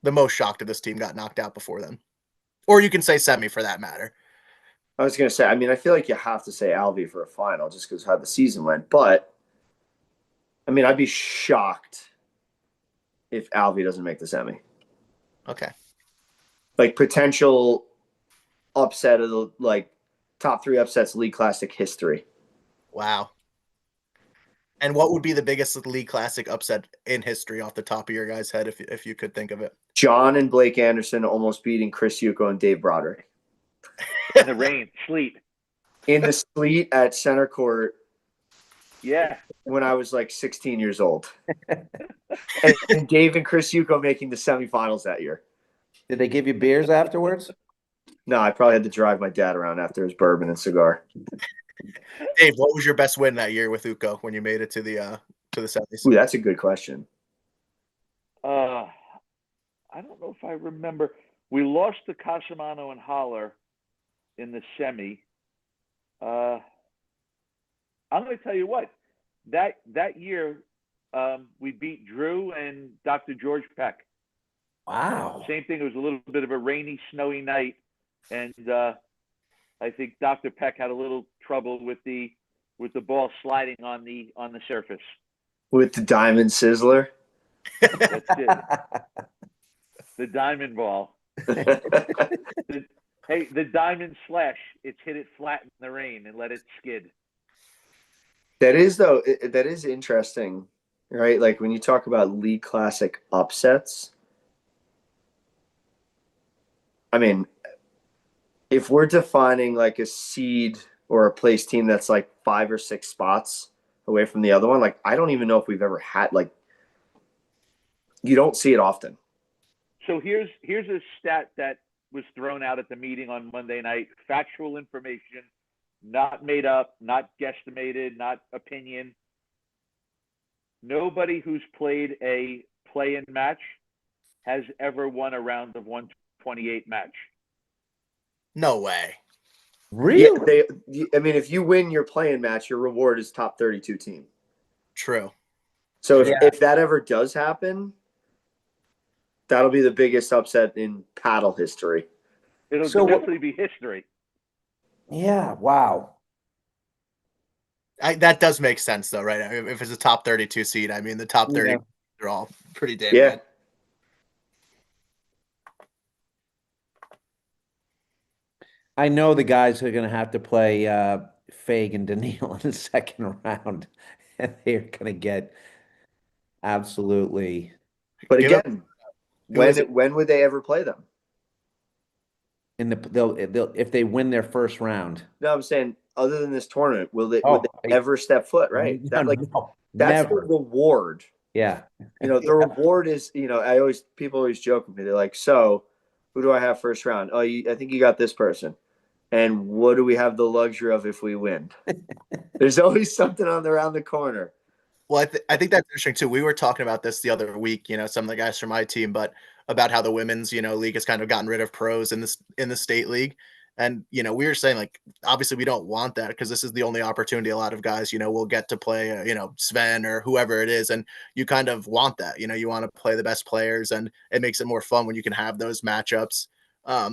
the most shocked if this team got knocked out before them, or you can say semi for that matter. I was going to say, I mean, I feel like you have to say Alvy for a final just because how the season went. But, I mean, I'd be shocked if Alvy doesn't make the semi. Okay, Like, potential upset of the, like, top 3 upsets League Classic history. wow. And what would be the biggest League Classic upset in history off the top of your guys' head, if you could think of it? John and Blake Anderson almost beating Chris Yuko and Dave Broderick. In the rain, sleet. In the sleet at center court Yeah. when I was like 16 years old. and Dave and Chris Yuko making the semifinals that year. Did they give you beers afterwards? No, I probably had to drive my dad around after his bourbon and cigar. Dave, what was your best win that year with Uko when you made it to the semis? Ooh, that's a good question. I I don't know if I remember. We lost to Casamano and Holler in the semi. I'm going to tell you what. That year, we beat Drew and Dr. George Peck. Wow. Same thing. It was a little bit of a rainy, snowy night, and I think Dr. Peck had a little trouble with the ball sliding on the surface. With the Diamond Sizzler. That's it. The diamond ball. Hey, the diamond slash. It's hit it flat in the rain and let it skid. That is, though, that is interesting, right? Like when you talk about League Classic upsets, I mean, if we're defining like a seed or a place team that's like 5 or 6 spots away from the other one, like I don't even know if we've ever had, like, you don't see it often. So here's a stat that was thrown out at the meeting on Monday night. Factual information, not made up, not guesstimated, not opinion. Nobody who's played a play-in match has ever won a round of 128 match. No way. Really? Yeah, I mean, if you win your playing match, your reward is top 32 team. True. So Yeah. if that ever does happen, that'll be the biggest upset in paddle history. It'll So definitely be history. Yeah. Wow. That does make sense, though, right? I mean, if it's a top 32 seed, I mean, the top 30 Yeah. are all pretty damn Yeah. good. I know the guys are going to have to play Fag and Daniil in the second round, and they're going to get absolutely. But Give up- again, Who is it? when would they ever play them? They'll if they win their first round. No, I'm saying other than this tournament, would they Oh, ever step foot? Right? No, That like no, that's never. the reward. Yeah. You know, the reward is, you know, people always joke with me. They're like, so who do I have first round? Oh, I think you got this person. And what do we have the luxury of if we win? There's always something around the corner. Well, I think that's interesting too. We were talking about this the other week, some of the guys from my team, but about how the women's, league has kind of gotten rid of pros in the state league. And, we were saying, like, obviously we don't want that because this is the only opportunity a lot of guys, will get to play, Sven or whoever it is. And you kind of want that, you want to play the best players, and it makes it more fun when you can have those matchups.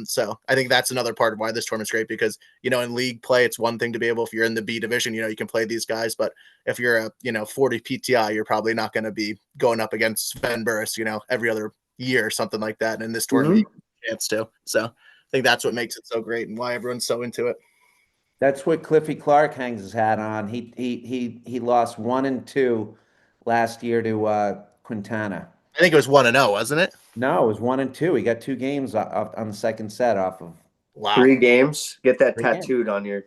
So I think that's another part of why this tournament's great because, in league play, it's one thing to be able, if you're in the B division, you can play these guys, but if you're a, 40 PTI, you're probably not going to be going up against Sven Burris, every other year or something like that. And in this tournament, you have a chance to. So I think that's what makes it so great and why everyone's so into it. That's what Cliffy Clark hangs his hat on. He lost 1 and 2 last year to Quintana. I think it was 1-0, wasn't it? No, it was 1 and 2. He got 2 games on the second set off of. Wow. 3 games. Get that 3 games. tattooed on your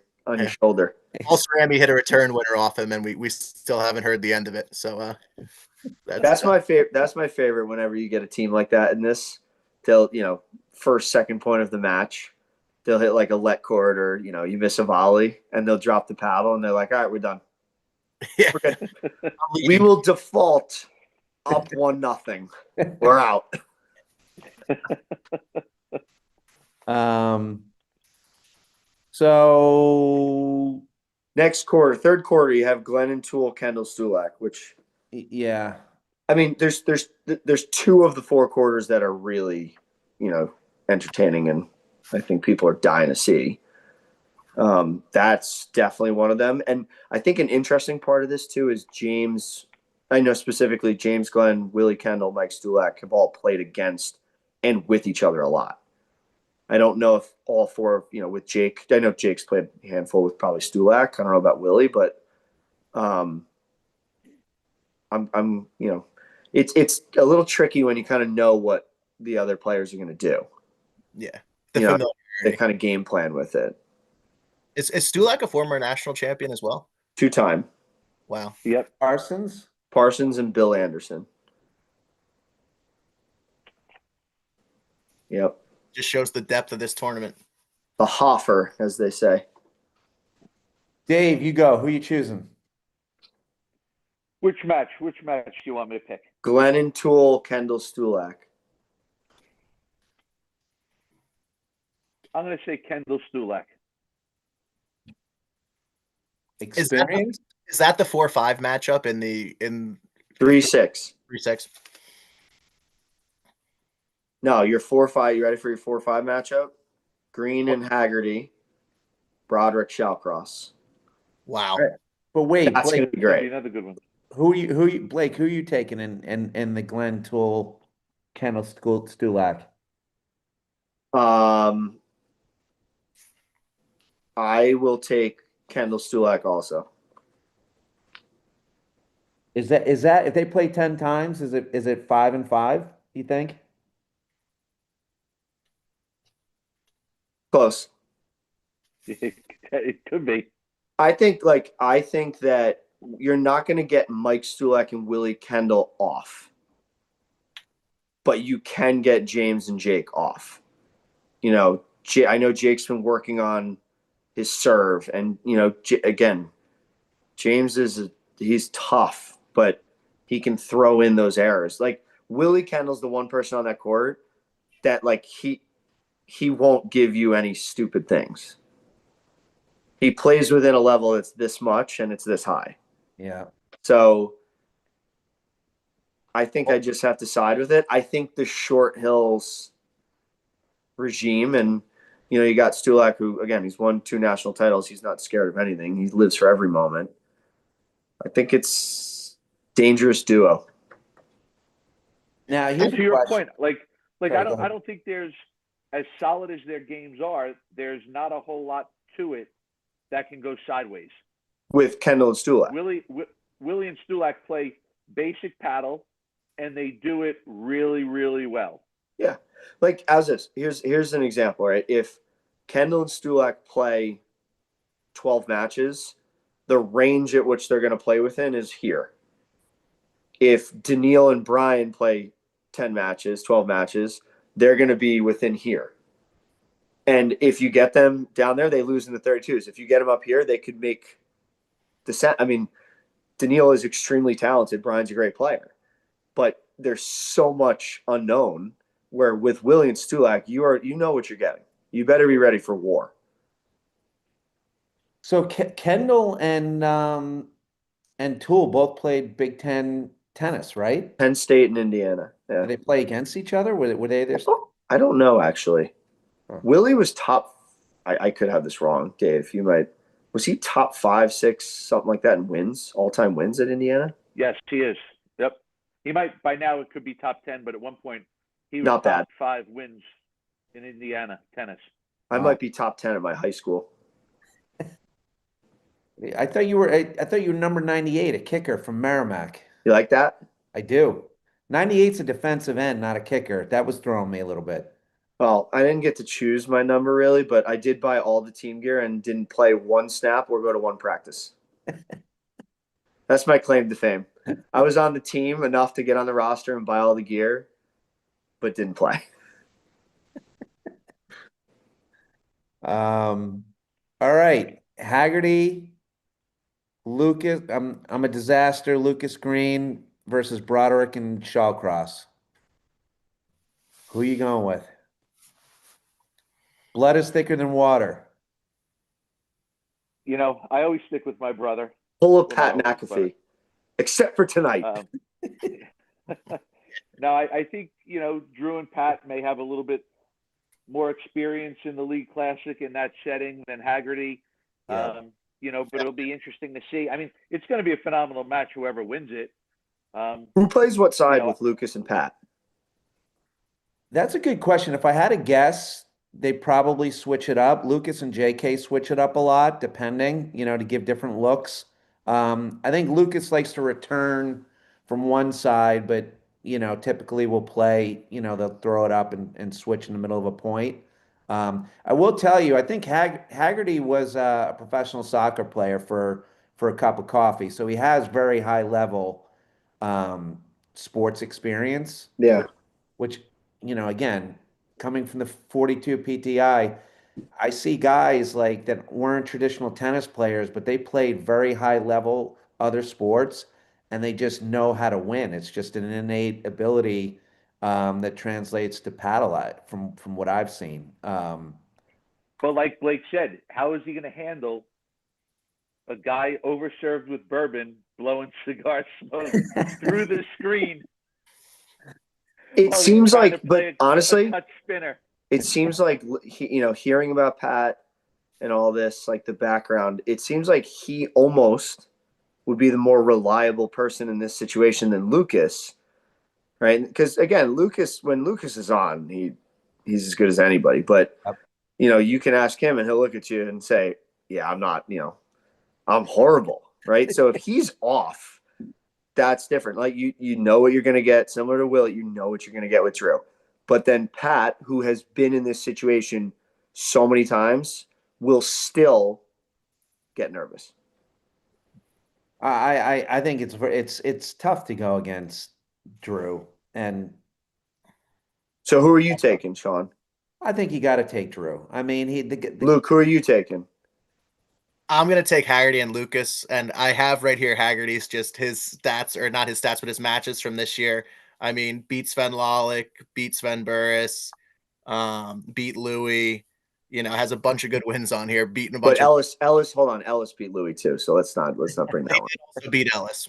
shoulder. Also, Ramy hit a return winner off him, and we still haven't heard the end of it. So That's my favorite. That's my favorite. Whenever you get a team like that in this, they'll first, second point of the match, they'll hit like a let cord or you miss a volley and they'll drop the paddle and they're like, all right, we're done. yeah. We're good. We will default up 1-0. We're out. So Next quarter, third quarter, you have Glennon Toole, Kendall Stulak, which yeah, I mean, there's 2 of the 4 quarters that are really, entertaining, and I think people are dying to see. That's definitely one of them. And I think an interesting part of this too is James. I know specifically James Glenn, Willie Kendall, Mike Stulak have all played against and with each other a lot. I don't know if all 4, with Jake. I know Jake's played a handful with probably Stulak. I don't know about Willie, but I'm it's a little tricky when you kind of know what the other players are going to do. Yeah. They kind of game plan with it. Is Stulak a former national champion as well? 2-time. Wow. Yep. Parsons and Bill Anderson. Yep. Just shows the depth of this tournament. The Hoffer, as they say. Dave, you go. Who you choosing? Which match do you want me to pick? Glennon Toole, Kendall Stulak. I'm going to say Kendall Stulak. Experience? Is that the 4-5 matchup in 3-6. 3-6? No, your 4-5. You ready for your 4-5 matchup? Green and Haggerty, Broderick, Shawcross. Wow. Right. But wait, That's Blake, gonna be That'd be great. another good one. Blake, who you taking in the Glenn Tool Kendall Stulak? I will take Kendall Stulak also. Is that if they play 10 times, is it 5-5, you think? Close. It could be. I think that you're not going to get Mike Stulak and Willie Kendall off, but you can get James and Jake off. You know, I know Jake's been working on his serve, and you know, again, James he's tough, but he can throw in those errors. Like Willie Kendall's the one person on that court that like he won't give you any stupid things. He plays within a level that's this much and it's this high. Yeah. So I think I just have to side with it. I think the Short Hills regime, and you know, you got Stulak, who again, he's won 2 national titles. He's not scared of anything. He lives for every moment. I think it's dangerous duo. Now, And here's to a your question. point, like Sorry, I go ahead. don't think there's, as solid as their games are, there's not a whole lot to it that can go sideways. With Kendall and Stulak. Willie and Stulak play basic paddle, and they do it really, really well. Yeah. Like as this, here's an example, right? If Kendall and Stulak play 12 matches, the range at which they're going to play within is here. If Daniil and Brian play 10 matches, 12 matches, they're going to be within here. And if you get them down there, they lose in the 32s. If you get them up here, they could make the set. I mean, Daniil is extremely talented. Brian's a great player. But there's so much unknown where with Willie and Stulak, you know what you're getting. You better be ready for war. So Kendall and Tool both played Big Ten tennis, right? Penn State and Indiana. Yeah. Did they play against each other? Were they there? I don't know, actually. Huh. Willie was top. I could have this wrong, Dave. You might. Was he top 5, 6, something like that in wins, all-time wins at Indiana? Yes, he is. Yep. He might, by now it could be top 10, but at one point he was Not bad. top 5 wins in Indiana tennis. I might be top 10 at my high school. I thought you were number 98, a kicker from Merrimack. You like that? I do. 98's a defensive end, not a kicker. That was throwing me a little bit. Well, I didn't get to choose my number really, but I did buy all the team gear and didn't play one snap or go to one practice. That's my claim to fame. I was on the team enough to get on the roster and buy all the gear, but didn't play. All right. Haggerty, Lucas. I'm a disaster. Lucas Green versus Broderick and Shawcross. Who are you going with? Blood is thicker than water. You know, I always stick with my brother. Pull up Pat Well, McAfee, except for tonight. No, I think, you know, Drew and Pat may have a little bit more experience in the League Classic in that setting than Haggerty. Yeah. You know, but it'll be interesting to see. I mean, it's going to be a phenomenal match, whoever wins it. Who plays what side you know, with Lucas and Pat? That's a good question. If I had to guess, they probably switch it up. Lucas and JK switch it up a lot, depending, you know, to give different looks. I think Lucas likes to return from one side, but, you know, typically will play, you know, they'll throw it up and switch in the middle of a point. I will tell you, I think Haggerty was a professional soccer player for a cup of coffee, so he has very high level sports experience. Yeah. Which, you know, again, coming from the 42 PTI, I see guys like that weren't traditional tennis players, but they played very high level other sports and they just know how to win. It's just an innate ability that translates to paddle from what I've seen. But like Blake said, how is he going to handle a guy overserved with bourbon, blowing cigar smoke through the screen? It while he's seems trying like, to play but a honestly, touch spinner. it seems like hearing about Pat and all this, like the background, it seems like he almost would be the more reliable person in this situation than Lucas, right? Because again, when Lucas is on, he's as good as anybody. But Yep. you can ask him and he'll look at you and say, "Yeah, I'm not. I'm horrible." Right? So if he's off, that's different. Like you know what you're going to get. Similar to Will, you know what you're going to get with Drew. But then Pat, who has been in this situation so many times, will still get nervous. I think it's tough to go against Drew, and So who are you taking, Sean? I think you got to take Drew. I mean, Luke, who are you taking? I'm gonna take Haggerty and Lucas, and I have right here Haggerty's just his stats, or not his stats, but his matches from this year. I mean, beat Sven Lawlik, beat Sven Burris, beat Louis. Has a bunch of good wins on here. Beating a bunch But of Ellis, hold on. Ellis beat Louis too, so let's not bring that one. also beat Ellis.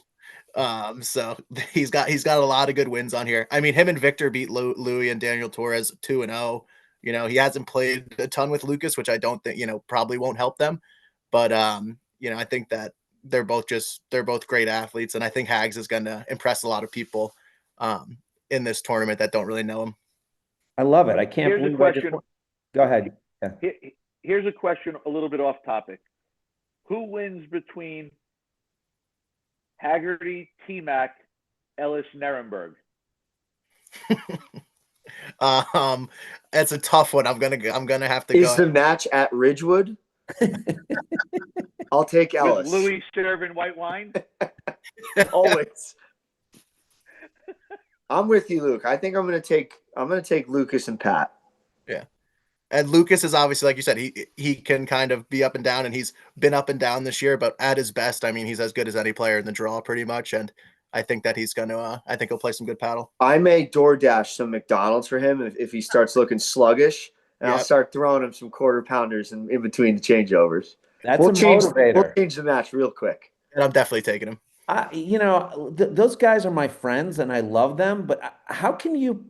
So he's got a lot of good wins on here. I mean, him and Victor beat Louis and Daniel Torres 2-0. He hasn't played a ton with Lucas, which I don't think probably won't help them. But I think that they're both great athletes, and I think Hags is going to impress a lot of people in this tournament that don't really know him. I love it. I can't Here's a believe I just. question. Go ahead. Here's a question a little bit off topic. Who wins between Haggerty, T-Mac, Ellis, Nirenberg? It's a tough one. I'm gonna have to Is go. the match at Ridgewood? I'll take Ellis. With Louis serving white wine? Always. I'm with you, Luke. I think I'm gonna take Lucas and Pat. Yeah. And Lucas is obviously, like you said, he can kind of be up and down, and he's been up and down this year, but at his best, I mean, he's as good as any player in the draw pretty much. And I think that he's going to, I think he'll play some good paddle. I may DoorDash some McDonald's for him if he starts looking sluggish, and I'll start throwing him some quarter pounders in between the changeovers. That's a motivator. We'll change the match real quick. And I'm definitely taking him. Those guys are my friends and I love them, but how can you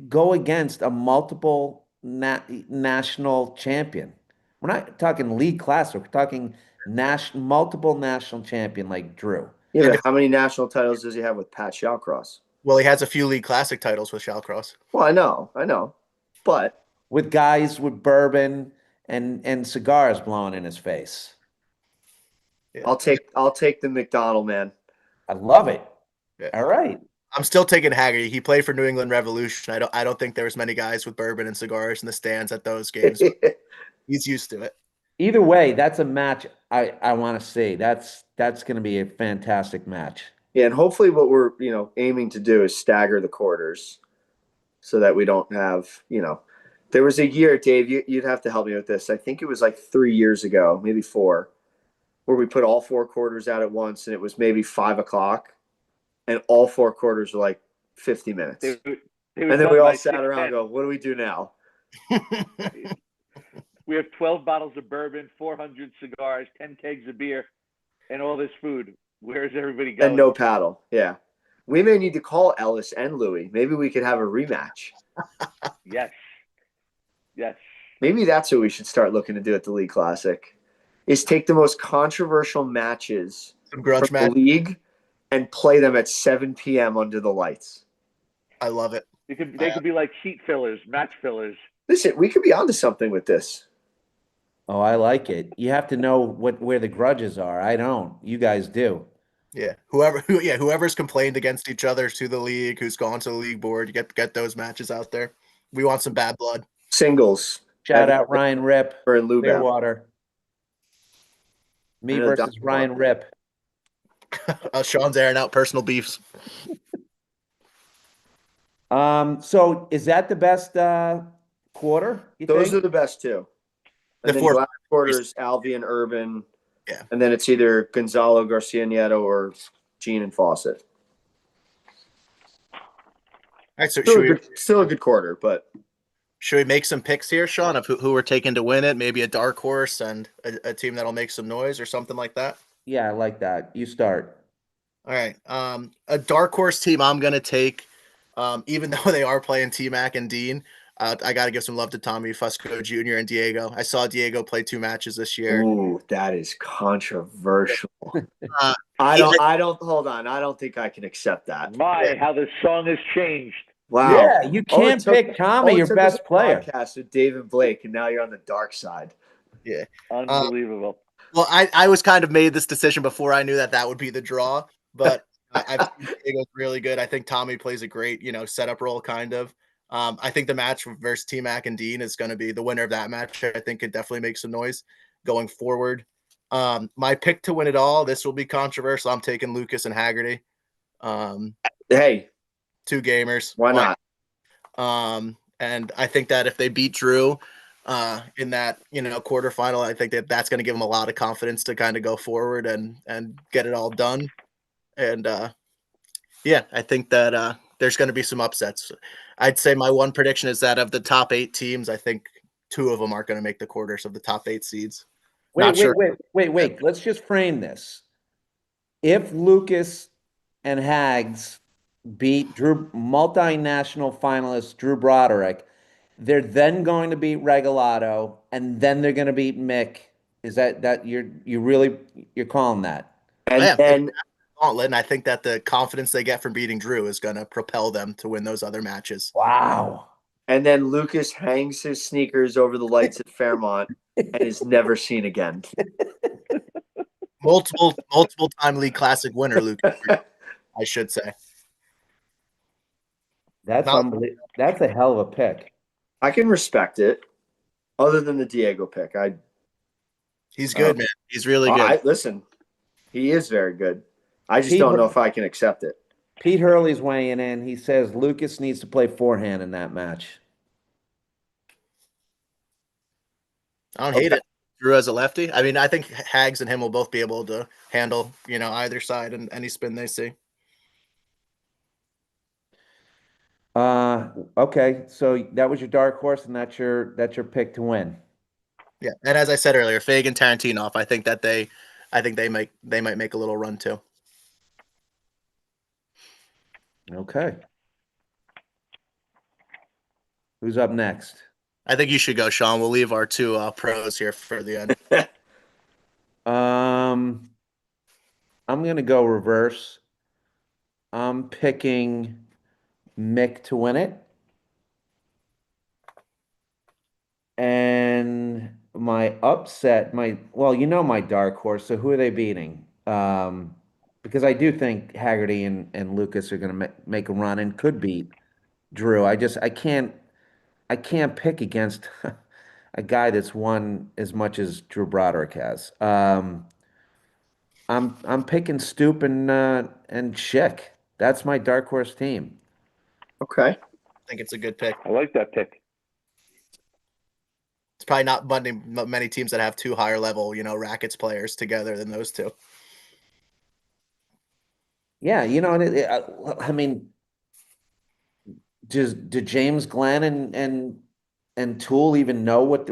go against a multiple national champion? We're not talking league class, we're talking multiple national champion like Drew. Yeah, but how many national titles does he have with Pat Shawcross? Well, he has a few league classic titles with Shawcross. Well, I know. But with guys with bourbon and cigars blowing in his face. Yeah. I'll take the McDonald, man. I love it. Yeah. All right. I'm still taking Haggerty. He played for New England Revolution. I don't think there was many guys with bourbon and cigars in the stands at those games. He's used to it. Either way, that's a match I want to see. That's going to be a fantastic match. Yeah, and hopefully what we're aiming to do is stagger the quarters, so that we don't have There was a year, Dave. You'd have to help me with this. I think it was like 3 years ago, maybe 4, where we put all 4 quarters out at once, and it was maybe 5 o'clock, and all 4 quarters were like 50 minutes. And then we all sat around and go, what do we do now? We have 12 bottles of bourbon, 400 cigars, 10 kegs of beer, and all this food. Where's everybody going? And no paddle. Yeah. We may need to call Ellis and Louis. Maybe we could have a rematch. Yes. Maybe that's what we should start looking to do at the League Classic, is take the most controversial matches from the league and play them at 7 p.m. under the lights. I love it. They could be like sheet fillers, match fillers. Listen, we could be onto something with this. Oh, I like it. You have to know where the grudges are. I don't. You guys do. Yeah. Whoever's complained against each other to the league, who's gone to the league board, you get those matches out there. We want some bad blood. Singles. Shout out Ryan Rip for Clearwater. Me versus Ryan Rip. Sean's airing out personal beefs. So is that the best quarter? Those are the best two. And then last quarter is Alvey and Urban. Yeah. And then it's either Gonzalo, Garcia Nieto, or Gene and Fawcett. All right, so still a good quarter, but Should we make some picks here, Sean, of who we're taking to win it? Maybe a dark horse and a team that'll make some noise or something like that. Yeah, I like that. You start. All right. A dark horse team I'm gonna take, even though they are playing T Mac and Dean. I got to give some love to Tommy Fusco Jr. and Diego. I saw Diego play 2 matches this year. Ooh, that is controversial. Uh, I don't hold on. I don't think I can accept that. My, how the song has changed. Wow. Yeah, you All it can't took- pick Tommy, all it your took was best a player. Podcast with David Blake, and now you're on the dark side. yeah. Unbelievable. Well, I was kind of made this decision before I knew that would be the draw, but I've seen Diego's really good. I think Tommy plays a great, setup role kind of. I think the match versus T Mac and Dean is going to be the winner of that match. I think it definitely makes some noise going forward. My pick to win it all, this will be controversial. I'm taking Lucas and Haggerty. Hey, 2 gamers. why not? And I think that if they beat Drew in that quarterfinal, I think that's going to give them a lot of confidence to kind of go forward and get it all done. And I think that there's going to be some upsets. I'd say my one prediction is that of the top 8 teams, I think 2 of them aren't going to make the quarters of the top 8 seeds. Wait. Let's just frame this. If Lucas and Hags beat multinational finalist Drew Broderick, they're then going to beat Regalado, and then they're going to beat Mick. Is that you're calling that? And Yeah. then Gauntlet, and I think that the confidence they get from beating Drew is going to propel them to win those other matches. Wow. and then Lucas hangs his sneakers over the lights at Fairmont and is never seen again. Multiple time league classic winner, Lucas, I should say. That's unbelievable. That's a hell of a pick. I can respect it. Other than the Diego pick, He's good, man. He's really good. Listen, he is very good. I just don't know if I can accept it. Pete Hurley's weighing in. He says Lucas needs to play forehand in that match. I don't hate it. Drew as a lefty. I mean, I think Hags and him will both be able to handle, either side and any spin they see. Okay, so that was your dark horse, and that's your pick to win. Yeah, and as I said earlier, Fag and Tarantino, I think they might make a little run too. Okay. Who's up next? I think you should go, Sean. We'll leave our 2 pros here for the end. I'm gonna go reverse. I'm picking Mick to win it. And my upset, my dark horse. So who are they beating? Because I do think Haggerty and Lucas are going to make a run and could beat Drew. I can't pick against a guy that's won as much as Drew Broderick has. I'm picking Stoop and Schick. That's my dark horse team. Okay. I think it's a good pick. I like that pick. It's probably not many teams that have 2 higher level, rackets players together than those 2. Yeah, I mean, do James Glenn and Toole even know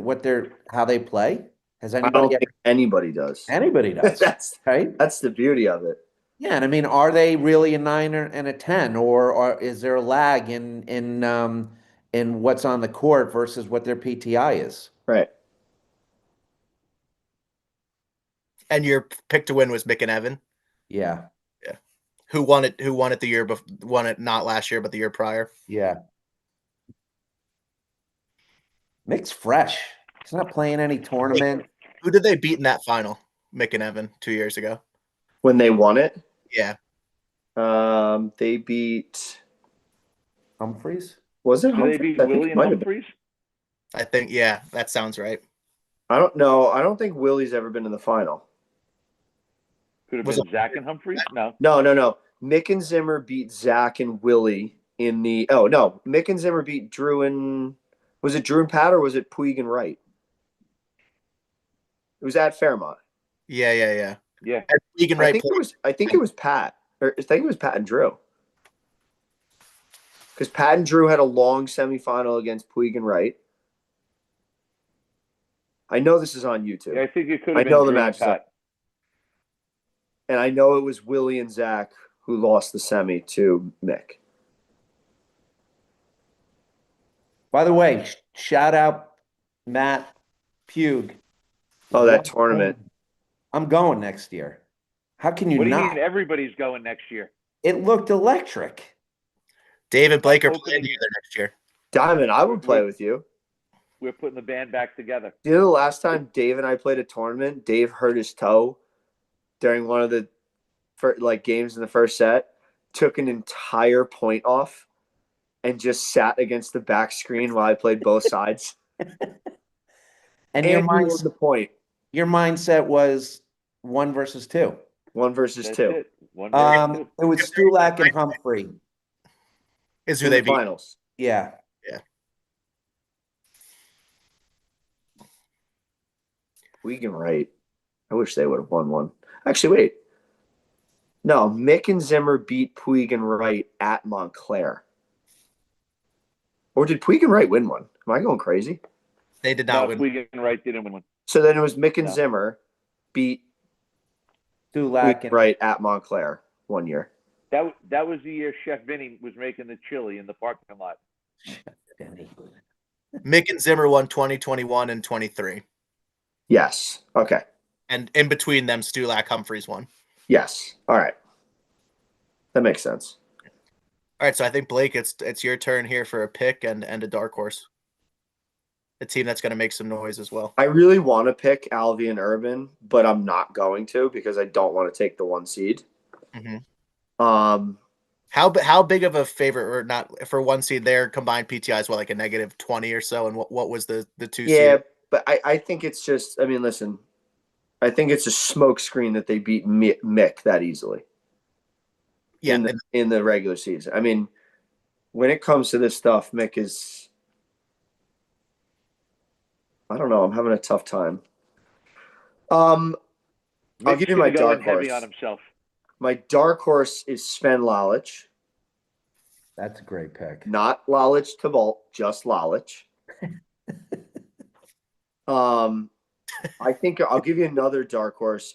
how they play? Has I don't anybody think anybody does. anybody does? Right? That's the beauty of it. Yeah, and I mean, are they really a 9 and a 10, or is there a lag in what's on the court versus what their PTI is? Right. And your pick to win was Mick and Evan. Yeah. Who won it the year before? Won it not last year, but the year prior. Yeah. Mick's fresh. He's not playing any tournament. Who did they beat in that final? Mick and Evan 2 years ago. When they won it, Yeah. they beat Humphreys? Was it Do they Humphreys? beat I think Willie it and might have been. Humphreys? I think, yeah, that sounds right. I don't know. I don't think Willie's ever been in the final. Could have Was been Zach and Humphreys? No. No. Mick and Zimmer beat Zach and Willie in the. Oh no, Mick and Zimmer beat Drew and. Was it Drew and Pat or was it Puig and Wright? It was at Fairmont. Yeah. Yeah. And Puig and I Wright think it was Pat. Or I think it was Pat and Drew. Because Pat and Drew had a long semifinal against Puig and Wright. I know this is on YouTube. Yeah, I think it could I have know been the Drew and match is up. Pat. And I know it was Willie and Zach who lost the semi to Mick. By the way, shout out Matt Pugh. Oh, that tournament. I'm going next year. How can you What do you not? mean everybody's going next year? It looked electric. David Blake are Opening- playing together next year. Diamond, I would play with you. We're putting the band back together. You know, the last time Dave and I played a tournament, Dave hurt his toe during one of the games in the first set, took an entire point off, and just sat against the back screen while I played both sides. And And he won the point. your mindset was 1 versus 2. 1 versus That's 2. it. One versus two. It was Stulak and Humphrey. Is who In they the beat. finals. Yeah. Puig and Wright. I wish they would have won one. Actually, wait. No, Mick and Zimmer beat Puig and Wright at Montclair. Or did Puig and Wright win one? Am I going crazy? They did No, not win. Puig and Wright didn't win one. So then it was Mick and No. Zimmer beat Puig Stulak and and Wright at Montclair one year. That was the year Chef Vinny was making the chili in the parking lot. Mick and Zimmer won 2021 and 23. Yes. Okay. And in between them, Stulak Humphreys won. Yes. All right. That makes sense. All right, so I think Blake, it's your turn here for a pick and a dark horse. A team that's going to make some noise as well. I really want to pick Alvy and Urban, but I'm not going to because I don't want to take the 1 seed. Mhm. How How big of a favorite or not for 1 seed there? Combined PTI is what, like a -20 or so, and what was the 2 Yeah, seed? but I think it's just. I mean, listen. I think it's a smoke screen that they beat Mick that easily. Yeah, in the regular season. I mean, when it comes to this stuff, Mick is. I don't know. I'm having a tough time. I'll Mick's give you gonna my go dark in heavy horse. on himself. My dark horse is Sven Lalich, That's a great pick. not Lalich Tabalt, just Lalich. I think I'll give you another dark horse.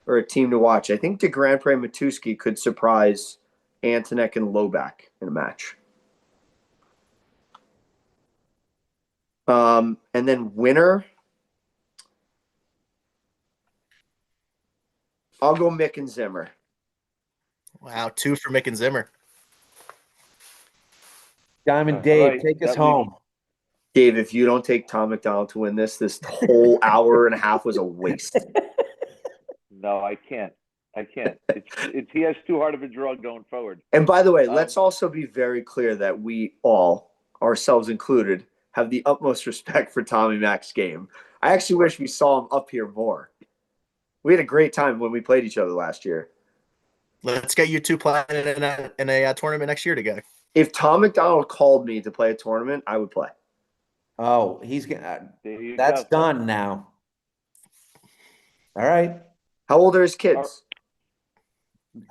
Or a team to watch. I think the Grand Prix Matuski could surprise Antonek and Loback in a match. And then winner, I'll go Mick and Zimmer. wow, 2 for Mick and Zimmer. Diamond Dave, right, take us that leaves- home. Dave, if you don't take Tom McDonald to win this whole hour and a half was a waste. No, I can't. It's he has too hard of a draw going forward. And by the way, let's also be very clear that we all, ourselves included, have the utmost respect for Tommy Mac's game. I actually wish we saw him up here more. We had a great time when we played each other last year. Let's get you 2 playing in a tournament next year together. If Tom McDonald called me to play a tournament, I would play. Oh, he's gonna. There you That's go. done now. All right. How old are his kids?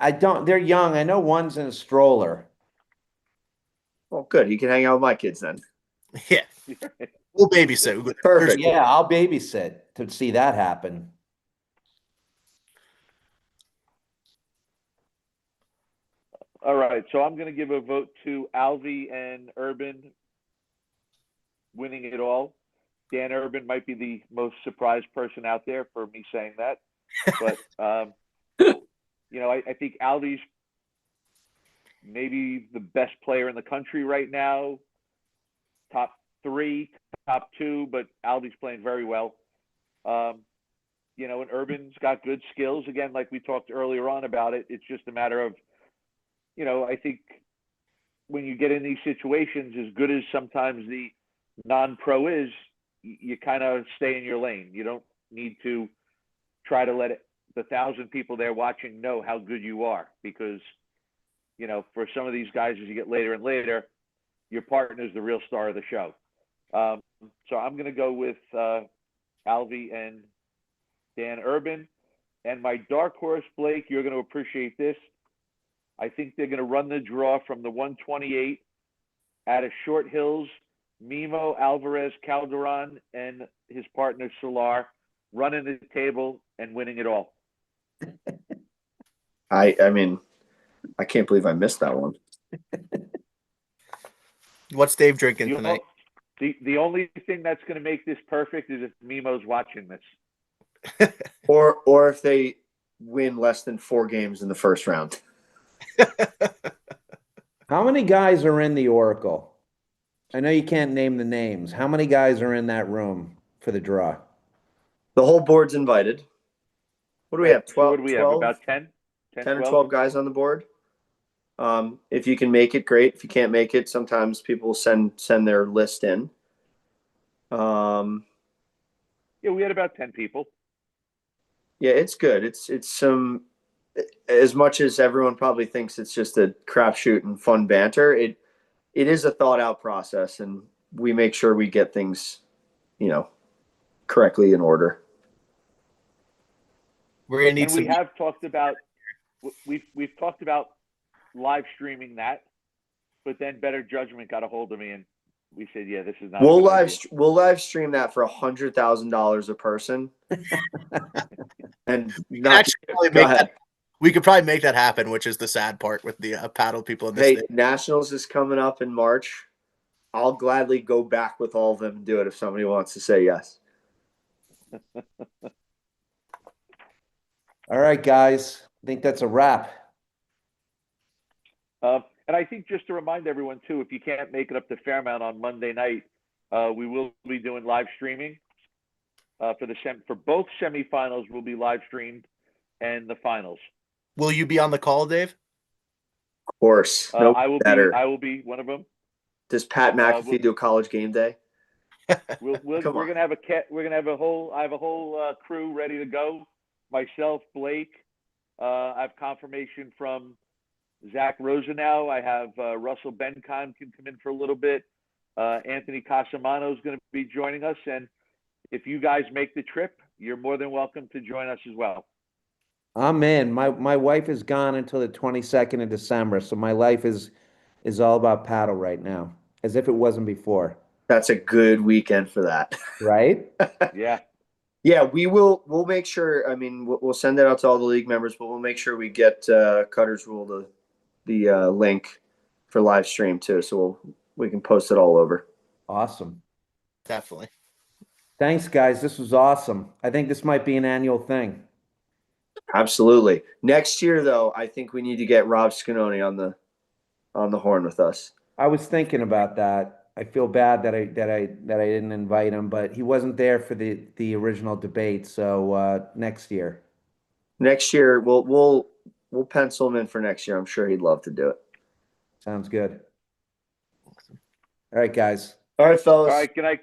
I don't. They're young. I know one's in a stroller. Well, good. He can hang out with my kids then. Yeah, we'll babysit. Perfect. Yeah, I'll babysit to see that happen. All right, so I'm going to give a vote to Alvy and Urban winning it all. Dan Urban might be the most surprised person out there for me saying that, but I think Alvy's maybe the best player in the country right now, top 3, top 2, but Alvy's playing very well. And Urban's got good skills. Again, like we talked earlier on about it, it's just a matter of, I think when you get in these situations, as good as sometimes the non-pro is, you kind of stay in your lane. You don't need to try to let the 1,000 people there watching know how good you are, because, for some of these guys, as you get later and later, your partner is the real star of the show. So I'm going to go with Alvy and Dan Urban. And my dark horse, Blake, you're going to appreciate this. I think they're going to run the draw from the 128 out of Short Hills, Mimo, Alvarez, Calderon, and his partner Solar running the table and winning it all. I mean, I can't believe I missed that one. What's Dave drinking The, tonight? the only thing that's going to make this perfect is if Mimo's watching this. Or if they win less than 4 games in the first round. How many guys are in the Oracle? I know you can't name the names. How many guys are in that room for the draw? The whole board's invited. What do we have? 12, What do we 12? have? About 10? 10 or 12 guys on the board. If you can make it, great. If you can't make it, sometimes people send their list in. Yeah, we had about 10 people. Yeah, it's good. It's some, as much as everyone probably thinks it's just a crapshoot and fun banter, it is a thought out process, and we make sure we get things, correctly in order. We're gonna need And we some. have talked about we've talked about live streaming that, but then Better Judgment got a hold of me and we said, yeah, this is not. We'll live stream that for $100,000 a person. And not go ahead. We could probably make that happen, which is the sad part with the paddle people in this. Hey, state. Nationals is coming up in March. I'll gladly go back with all of them and do it if somebody wants to say yes. All right, guys. I think that's a wrap. And I think just to remind everyone too, if you can't make it up to Fairmount on Monday night, we will be doing live streaming for both semifinals. Will be live streamed, and the finals. Will you be on the call, Dave? Of course. No I will better. be. I will be one of them. Does Pat McAfee do a college game day? We're gonna have a whole. I have a whole crew ready to go. Myself, Blake. I have confirmation from Zach Rosenau. I have Russell Bencon can come in for a little bit. Anthony Casamano is going to be joining us, and if you guys make the trip, you're more than welcome to join us as well. I'm in. My wife is gone until the 22nd of December, so my life is all about paddle right now, as if it wasn't before. That's a good weekend for that. Right? Yeah. Yeah, we'll make sure. I mean, we'll send it out to all the league members, but we'll make sure we get Cutter's Rule the link for live stream too, so we can post it all over. Awesome. Definitely. Thanks, guys. This was awesome. I think this might be an annual thing. Absolutely. Next year, though, I think we need to get Rob Scanoni on the horn with us. I was thinking about that. I feel bad that I didn't invite him, but he wasn't there for the original debate. So next year. Next year, we'll pencil him in for next year. I'm sure he'd love to do it. Sounds good. All right, guys. All right, fellas. All right. Good night.